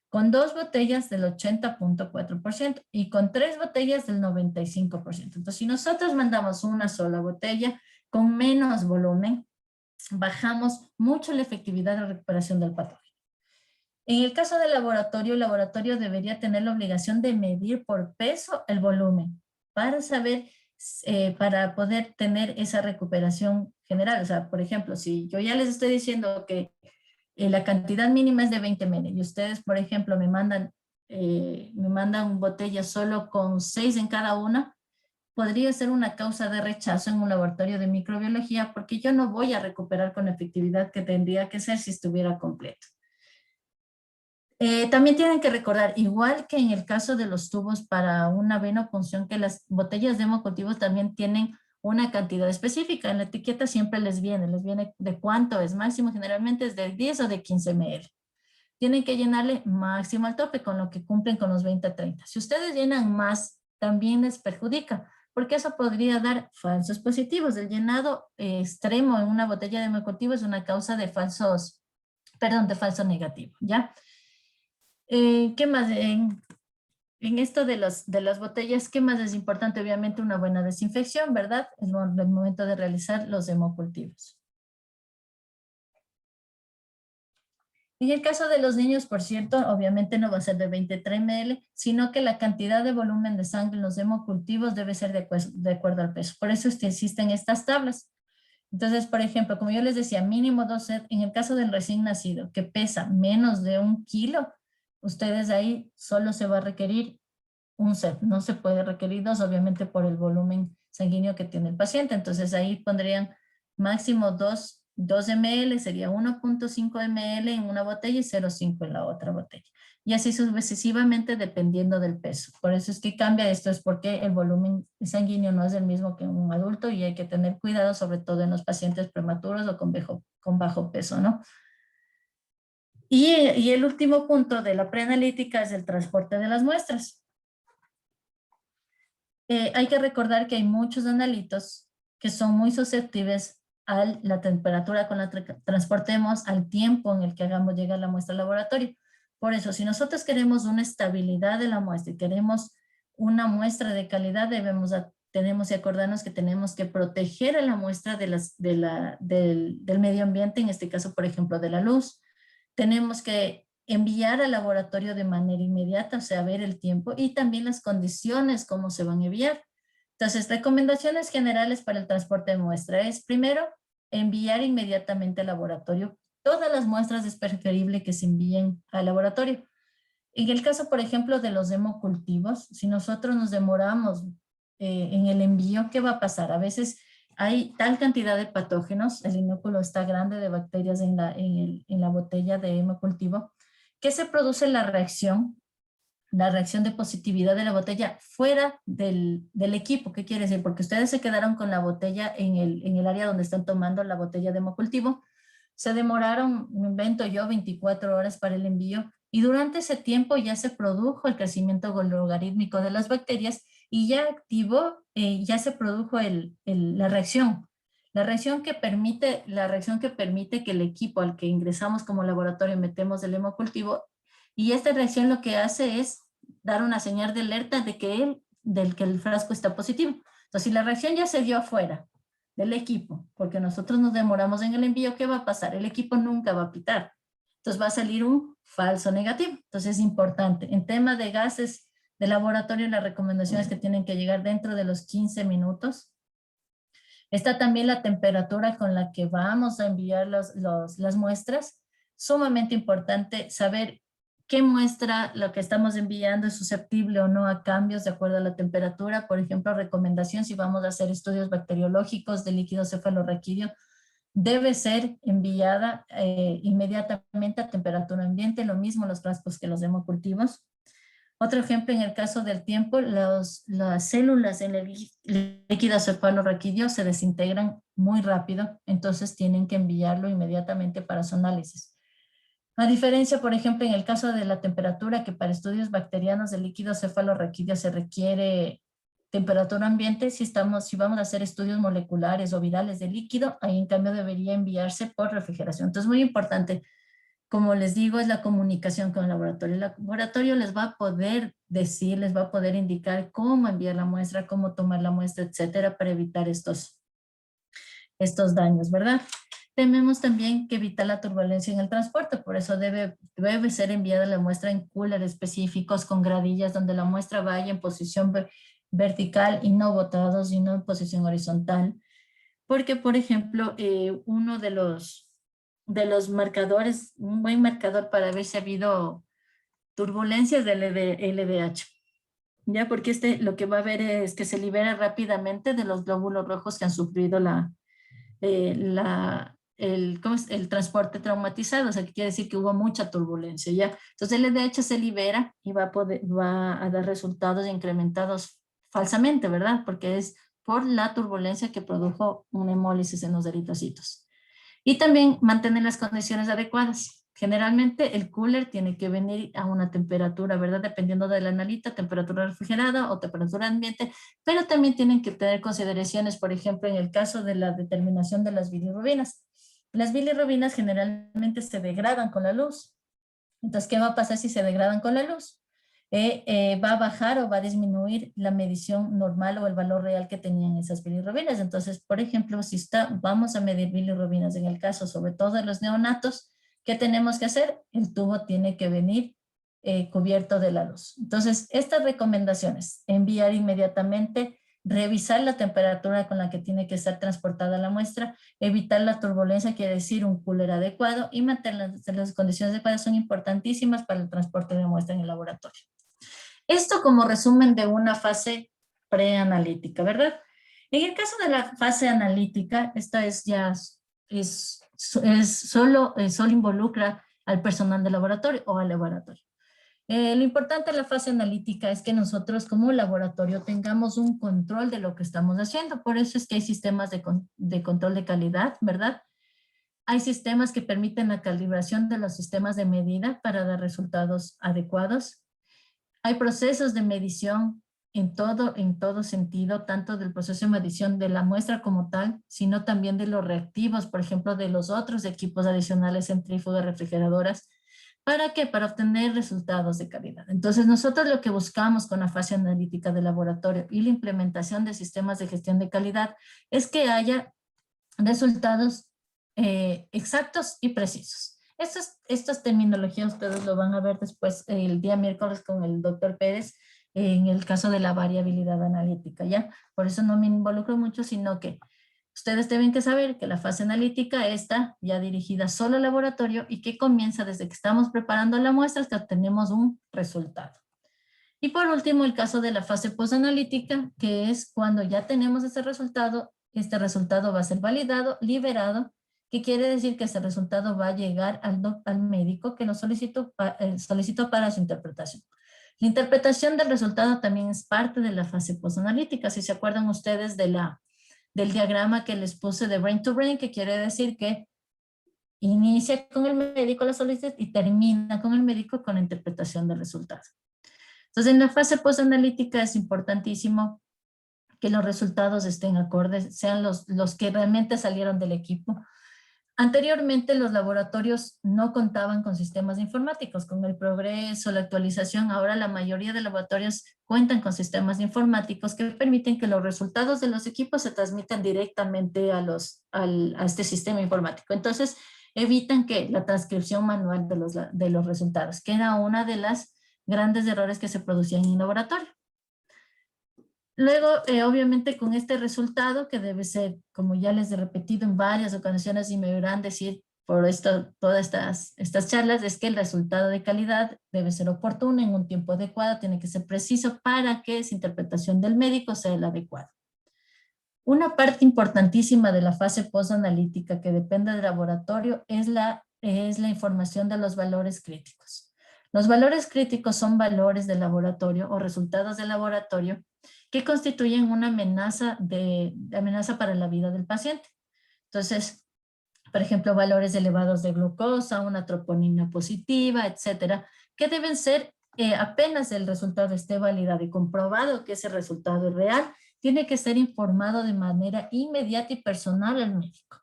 con 2 botellas del 80.4% y con 3 botellas del 95%. Entonces, si nosotros mandamos una sola botella con menos volumen, bajamos mucho la efectividad de recuperación del patógeno. En el caso del laboratorio, el laboratorio debería tener la obligación de medir por peso el volumen para saber, para poder tener esa recuperación general. O sea, por ejemplo, si yo ya les estoy diciendo que la cantidad mínima es de 20 ml y ustedes, por ejemplo, me mandan botellas solo con 6 en cada una, podría ser una causa de rechazo en un laboratorio de microbiología porque yo no voy a recuperar con la efectividad que tendría que ser si estuviera completo. También tienen que recordar, igual que en el caso de los tubos para una venopunción, que las botellas de hemocultivos también tienen una cantidad específica. En la etiqueta siempre les viene de cuánto es máximo, generalmente es de 10 o de 15 ml. Tienen que llenarle máximo al tope, con lo que cumplen con los 20 a 30. Si ustedes llenan más, también les perjudica, porque eso podría dar falsos positivos. El llenado extremo en una botella de hemocultivo es una causa de falso negativo, ¿ya? ¿Qué más? En esto de las botellas, ¿qué más es importante? Obviamente una buena desinfección, ¿verdad? Es el momento de realizar los hemocultivos. En el caso de los niños, por cierto, obviamente no va a ser de 23 ml, sino que la cantidad de volumen de sangre en los hemocultivos debe ser de acuerdo al peso. Por eso es que existen estas tablas. Entonces, por ejemplo, como yo les decía, mínimo 2 set. En el caso del recién nacido, que pesa menos de 1 kilo, ustedes ahí solo se va a requerir un set, no se puede requerir dos, obviamente por el volumen sanguíneo que tiene el paciente. Entonces ahí pondrían máximo 2 ml, sería 1.5 ml en una botella y 0.5 en la otra botella. Y así sucesivamente dependiendo del peso. Por eso es que cambia esto, es porque el volumen sanguíneo no es el mismo que en un adulto y hay que tener cuidado, sobre todo en los pacientes prematuros o con bajo peso, ¿no? Y el último punto de la preanalítica es el transporte de las muestras. Hay que recordar que hay muchos analitos que son muy susceptibles a la temperatura con la que transportemos, al tiempo en el que hagamos llegar la muestra al laboratorio. Por eso, si nosotros queremos una estabilidad de la muestra y queremos una muestra de calidad, tenemos que acordarnos que tenemos que proteger a la muestra del medio ambiente, en este caso, por ejemplo, de la luz. Tenemos que enviar al laboratorio de manera inmediata, o sea, ver el tiempo y también las condiciones, cómo se van a enviar. Entonces, recomendaciones generales para el transporte de muestra es, primero, enviar inmediatamente al laboratorio. Todas las muestras es preferible que se envíen al laboratorio. En el caso, por ejemplo, de los hemocultivos, si nosotros nos demoramos en el envío, ¿qué va a pasar? A veces hay tal cantidad de patógenos, el inóculo está grande de bacterias en la botella de hemocultivo, que se produce la reacción de positividad de la botella fuera del equipo. ¿Qué quiere decir? Porque ustedes se quedaron con la botella en el área donde están tomando la botella de hemocultivo. Se demoraron, me invento yo, 24 horas para el envío y durante ese tiempo ya se produjo el crecimiento logarítmico de las bacterias y ya activó, ya se produjo la reacción. La reacción que permite que el equipo al que ingresamos como laboratorio metemos el hemocultivo y esta reacción lo que hace es dar una señal de alerta del que el frasco está positivo. Entonces, si la reacción ya se dio afuera del equipo, porque nosotros nos demoramos en el envío, ¿qué va a pasar? El equipo nunca va a pitar. Entonces va a salir un falso negativo. Entonces es importante. En tema de gases de laboratorio, la recomendación es que tienen que llegar dentro de los 15 minutos. Está también la temperatura con la que vamos a enviar las muestras. Sumamente importante saber qué muestra lo que estamos enviando es susceptible o no a cambios de acuerdo a la temperatura. Por ejemplo, recomendación si vamos a hacer estudios bacteriológicos de líquido cefalorraquídeo, debe ser enviada inmediatamente a temperatura ambiente, lo mismo los frascos que los hemocultivos. Otro ejemplo, en el caso del tiempo, las células en el líquido cefalorraquídeo se desintegran muy rápido, entonces tienen que enviarlo inmediatamente para su análisis. A diferencia, por ejemplo, en el caso de la temperatura, que para estudios bacterianos del líquido cefalorraquídeo se requiere temperatura ambiente, si vamos a hacer estudios moleculares o virales de líquido, ahí en cambio debería enviarse por refrigeración. Entonces, muy importante, como les digo, es la comunicación con el laboratorio. El laboratorio les va a poder decir, les va a poder indicar cómo enviar la muestra, cómo tomar la muestra, etcétera, para evitar estos daños, ¿verdad? Tememos también que evita la turbulencia en el transporte, por eso debe ser enviada la muestra en cooler específicos con gradillas donde la muestra vaya en posición vertical y no botados, sino en posición horizontal. Porque, por ejemplo, uno de los marcadores, un buen marcador para ver si ha habido turbulencias del LDH. ¿Ya? Porque lo que va a ver es que se libera rápidamente de los glóbulos rojos que han sufrido el transporte traumatizado, o sea, que quiere decir que hubo mucha turbulencia, ¿ya? Entonces el LDH se libera y va a dar resultados incrementados falsamente, ¿verdad? Porque es por la turbulencia que produjo una hemólisis en los eritrocitos. Y también mantener las condiciones adecuadas. Generalmente el cooler tiene que venir a una temperatura, ¿verdad? Dependiendo del analita, temperatura refrigerada o temperatura ambiente, pero también tienen que tener consideraciones, por ejemplo, en el caso de la determinación de las bilirrubinas. Las bilirrubinas generalmente se degradan con la luz. Entonces, ¿qué va a pasar si se degradan con la luz? Va a bajar o va a disminuir la medición normal o el valor real que tenían esas bilirrubinas. Entonces, por ejemplo, vamos a medir bilirrubinas en el caso, sobre todo de los neonatos, ¿qué tenemos que hacer? El tubo tiene que venir cubierto de la luz. Entonces, estas recomendaciones, enviar inmediatamente revisar la temperatura con la que tiene que ser transportada la muestra, evitar la turbulencia, quiere decir un cooler adecuado, y mantener las condiciones adecuadas son importantísimas para el transporte de muestra en el laboratorio. Esto como resumen de una fase preanalítica, ¿verdad? En el caso de la fase analítica, esta es ya solo involucra al personal del laboratorio o al laboratorio. Lo importante de la fase analítica es que nosotros como laboratorio tengamos un control de lo que estamos haciendo. Por eso es que hay sistemas de control de calidad, ¿verdad? Hay sistemas que permiten la calibración de los sistemas de medida para dar resultados adecuados. Hay procesos de medición en todo sentido, tanto del proceso de medición de la muestra como tal, sino también de los reactivos, por ejemplo, de los otros equipos adicionales, centrífugas, refrigeradoras. ¿Para qué? Para obtener resultados de calidad. Entonces, nosotros lo que buscamos con la fase analítica del laboratorio y la implementación de sistemas de gestión de calidad es que haya resultados exactos y precisos. Estas terminologías ustedes lo van a ver después el día miércoles con el doctor Pérez en el caso de la variabilidad analítica, ¿ya? Por eso no me involucro mucho, sino que ustedes deben que saber que la fase analítica está ya dirigida solo al laboratorio y que comienza desde que estamos preparando la muestra hasta que obtenemos un resultado. Y por último, el caso de la fase postanalítica, que es cuando ya tenemos ese resultado, este resultado va a ser validado, liberado, que quiere decir que ese resultado va a llegar al médico que lo solicitó para su interpretación. La interpretación del resultado también es parte de la fase postanalítica. Si se acuerdan ustedes del diagrama que les puse de brain to brain, que quiere decir que inicia con el médico la solicitud y termina con el médico con la interpretación del resultado. Entonces, en la fase postanalítica es importantísimo que los resultados estén acordes, sean los que realmente salieron del equipo. Anteriormente, los laboratorios no contaban con sistemas informáticos. Con el progreso, la actualización, ahora la mayoría de laboratorios cuentan con sistemas informáticos que permiten que los resultados de los equipos se transmitan directamente a este sistema informático. Entonces, evitan que la transcripción manual de los resultados, que era una de las grandes errores que se producían en el laboratorio. Luego, obviamente, con este resultado, que debe ser, como ya les he repetido en varias ocasiones y me verán decir por todas estas charlas, es que el resultado de calidad debe ser oportuno en un tiempo adecuado, tiene que ser preciso para que esa interpretación del médico sea la adecuada. Una parte importantísima de la fase postanalítica que depende del laboratorio es la información de los valores críticos. Los valores críticos son valores del laboratorio o resultados del laboratorio que constituyen una amenaza para la vida del paciente. Entonces, por ejemplo, valores elevados de glucosa, una troponina positiva, etcétera, que deben ser apenas el resultado esté validado y comprobado que ese resultado es real, tiene que ser informado de manera inmediata y personal al médico.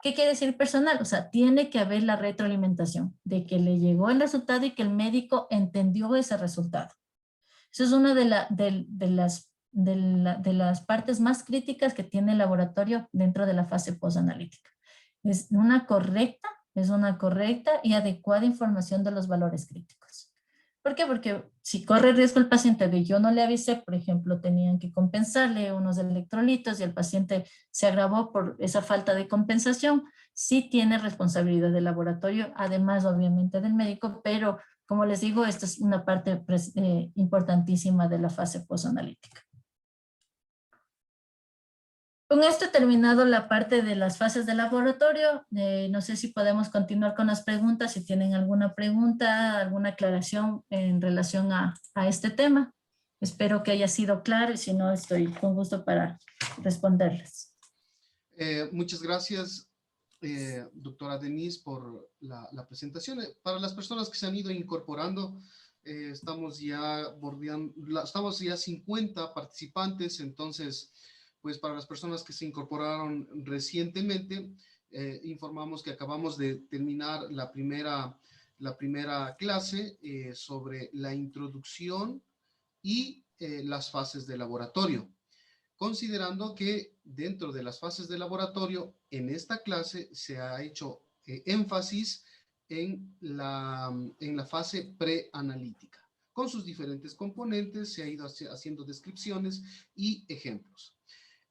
¿Qué quiere decir personal? O sea, tiene que haber la retroalimentación de que le llegó el resultado y que el médico entendió ese resultado. Eso es una de las partes más críticas que tiene el laboratorio dentro de la fase postanalítica. Es una correcta y adecuada información de los valores críticos. ¿Por qué? Porque si corre riesgo el paciente de yo no le avisé, por ejemplo, tenían que compensarle unos electrolitos y el paciente se agravó por esa falta de compensación, sí tiene responsabilidad del laboratorio, además obviamente del médico, pero como les digo, esta es una parte importantísima de la fase postanalítica. Con esto he terminado la parte de las fases del laboratorio. No sé si podemos continuar con las preguntas, si tienen alguna pregunta, alguna aclaración en relación a este tema. Espero que haya sido claro y si no, estoy con gusto para responderles. Muchas gracias, doctora Denise, por la presentación. Para las personas que se han ido incorporando, estamos ya bordeando, estamos ya 50 participantes, entonces, pues para las personas que se incorporaron recientemente, informamos que acabamos de terminar la primera clase sobre la introducción y las fases de laboratorio. Considerando que dentro de las fases de laboratorio, en esta clase se ha hecho énfasis en la fase preanalítica. con sus diferentes componentes, se ha ido haciendo descripciones y ejemplos.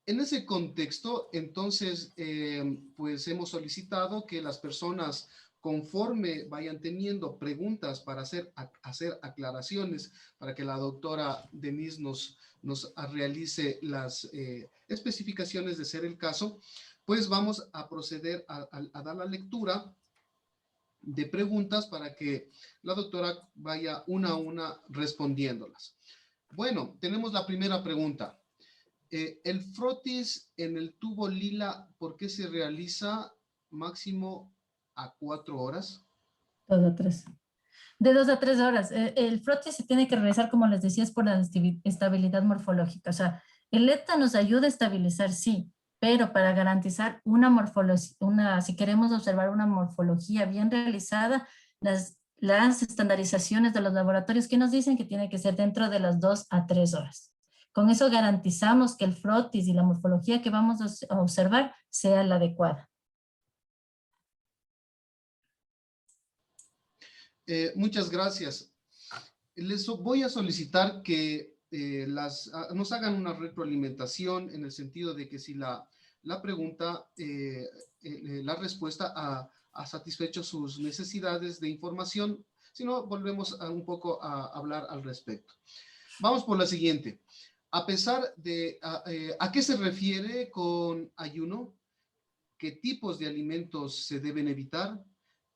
En ese contexto, entonces, pues hemos solicitado que las personas, conforme vayan teniendo preguntas para hacer aclaraciones, para que la doctora Denise nos realice las especificaciones de ser el caso, pues vamos a proceder a dar la lectura de preguntas para que la doctora vaya una a una respondiéndolas. Bueno, tenemos la primera pregunta. El frotis en el tubo lila, ¿por qué se realiza máximo a 4 horas? 2 a 3. De 2 a 3 horas. El frotis se tiene que realizar, como les decía, es por la estabilidad morfológica. O sea, el ETA nos ayuda a estabilizar, sí, pero para garantizar una morfología, si queremos observar una morfología bien realizada, las estandarizaciones de los laboratorios que nos dicen que tiene que ser dentro de las 2 a 3 horas. Con eso garantizamos que el frotis y la morfología que vamos a observar sea la adecuada. Muchas gracias. Les voy a solicitar que nos hagan una retroalimentación en el sentido de que si la pregunta, la respuesta ha satisfecho sus necesidades de información, si no, volvemos un poco a hablar al respecto. Vamos por la siguiente. A pesar de, ¿a qué se refiere con ayuno? ¿Qué tipos de alimentos se deben evitar?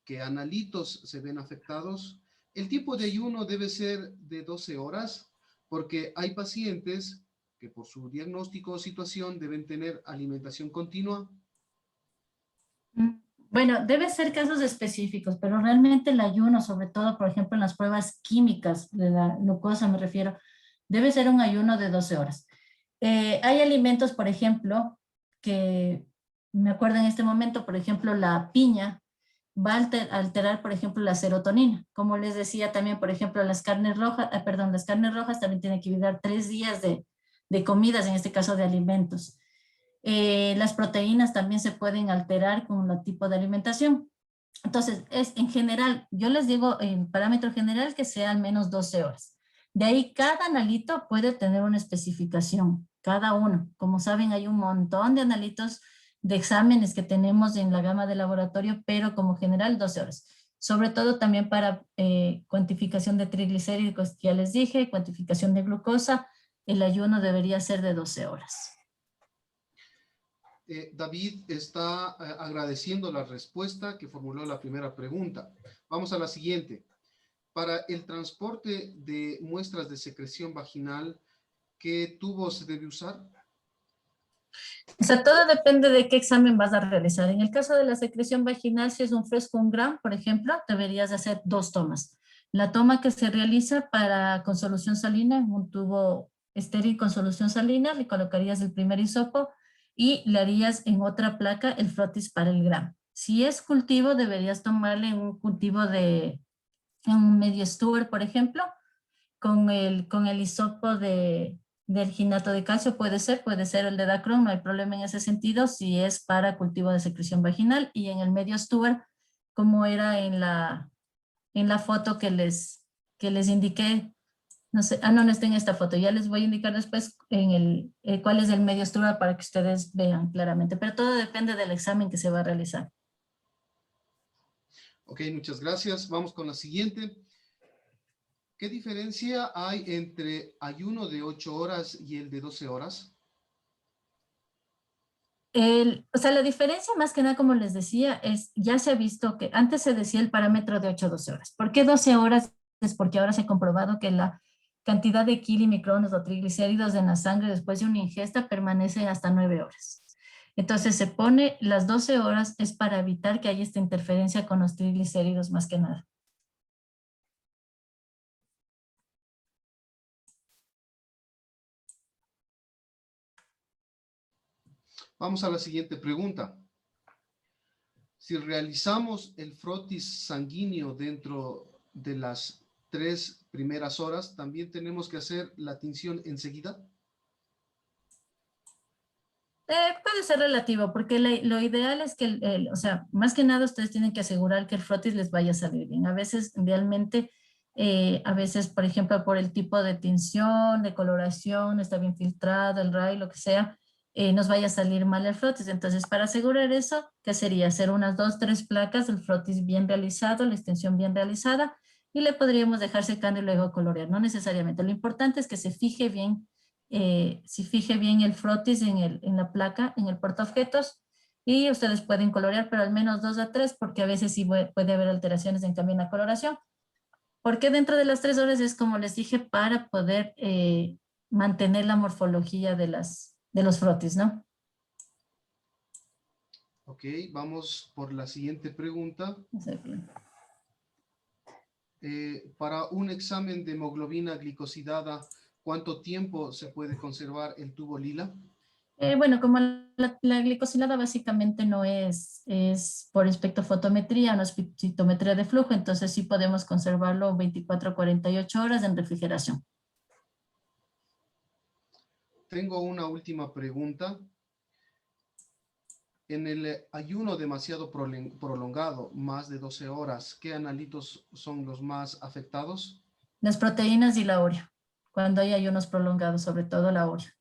¿Qué analitos se ven afectados? El tipo de ayuno debe ser de 12 horas porque hay pacientes que por su diagnóstico o situación deben tener alimentación continua. Bueno, debe ser casos específicos, pero realmente el ayuno, sobre todo, por ejemplo, en las pruebas químicas de la glucosa, me refiero, debe ser un ayuno de 12 horas. Hay alimentos, por ejemplo, que me acuerdo en este momento, por ejemplo, la piña va a alterar, por ejemplo, la serotonina. Como les decía también, por ejemplo, las carnes rojas, las carnes rojas también tienen que evitar 3 días de comidas, en este caso de alimentos. Las proteínas también se pueden alterar con el tipo de alimentación. Entonces, es en general, yo les digo en parámetro general que sea al menos 12 horas. De ahí, cada analito puede tener una especificación, cada uno. Como saben, hay un montón de analitos de exámenes que tenemos en la gama de laboratorio, pero como general 12 horas. Sobre todo también para cuantificación de triglicéridos, que ya les dije, cuantificación de glucosa, el ayuno debería ser de 12 horas. David está agradeciendo la respuesta que formuló la primera pregunta. Vamos a la siguiente. Para el transporte de muestras de secreción vaginal, ¿qué tubo se debe usar? O sea, todo depende de qué examen vas a realizar. En el caso de la secreción vaginal, si es un fresco 1 gramo, por ejemplo, deberías hacer 2 tomas. La toma que se realiza con solución salina, en un tubo estéril con solución salina, le colocarías el primer hisopo y le harías en otra placa el frotis para el gramo. Si es cultivo, deberías tomarle en un cultivo en un medio Stewart, por ejemplo, con el hisopo del ginato de calcio, puede ser el de Dacron, no hay problema en ese sentido, si es para cultivo de secreción vaginal, y en el medio Stewart, como era en la foto que les indiqué, no sé, no está en esta foto, ya les voy a indicar después cuál es el medio Stewart para que ustedes vean claramente, pero todo depende del examen que se va a realizar. Ok, muchas gracias. Vamos con la siguiente. ¿Qué diferencia hay entre ayuno de 8 horas y el de 12 horas? O sea, la diferencia más que nada, como les decía, ya se ha visto que antes se decía el parámetro de 8 a 12 horas. ¿Por qué 12 horas? Es porque ahora se ha comprobado que la cantidad de kilimicrones o triglicéridos en la sangre después de una ingesta permanece hasta 9 horas. Entonces se pone las 12 horas es para evitar que haya esta interferencia con los triglicéridos más que nada. Vamos a la siguiente pregunta. Si realizamos el frotis sanguíneo dentro de las 3 primeras horas, ¿también tenemos que hacer la tinción enseguida? Puede ser relativo, porque lo ideal es que, o sea, más que nada ustedes tienen que asegurar que el frotis les vaya a salir bien. A veces realmente A veces, por ejemplo, por el tipo de tinción, de coloración, no está bien filtrado, el RAI, lo que sea, nos vaya a salir mal el frotis. Entonces, para asegurar eso, ¿qué sería? Hacer unas 2, 3 placas del frotis bien realizado, la extensión bien realizada, y le podríamos dejar secando y luego colorear. No necesariamente. Lo importante es que se fije bien, si fije bien el frotis en la placa, en el portaobjetos, y ustedes pueden colorear, pero al menos 2 a 3, porque a veces sí puede haber alteraciones en cambio en la coloración. Porque dentro de las 3 horas es como les dije, para poder mantener la morfología de los frotis, ¿no? Ok, vamos por la siguiente pregunta. Para un examen de hemoglobina glicosilada, ¿cuánto tiempo se puede conservar el tubo lila? Bueno, como la glicosilada básicamente no es por espectrofotometría, no es citometría de flujo, entonces sí podemos conservarlo 24 a 48 horas en refrigeración. Tengo una última pregunta. En el ayuno demasiado prolongado, más de 12 horas, ¿qué analitos son los más afectados? Las proteínas y la urea, cuando hay ayunos prolongados, sobre todo la urea.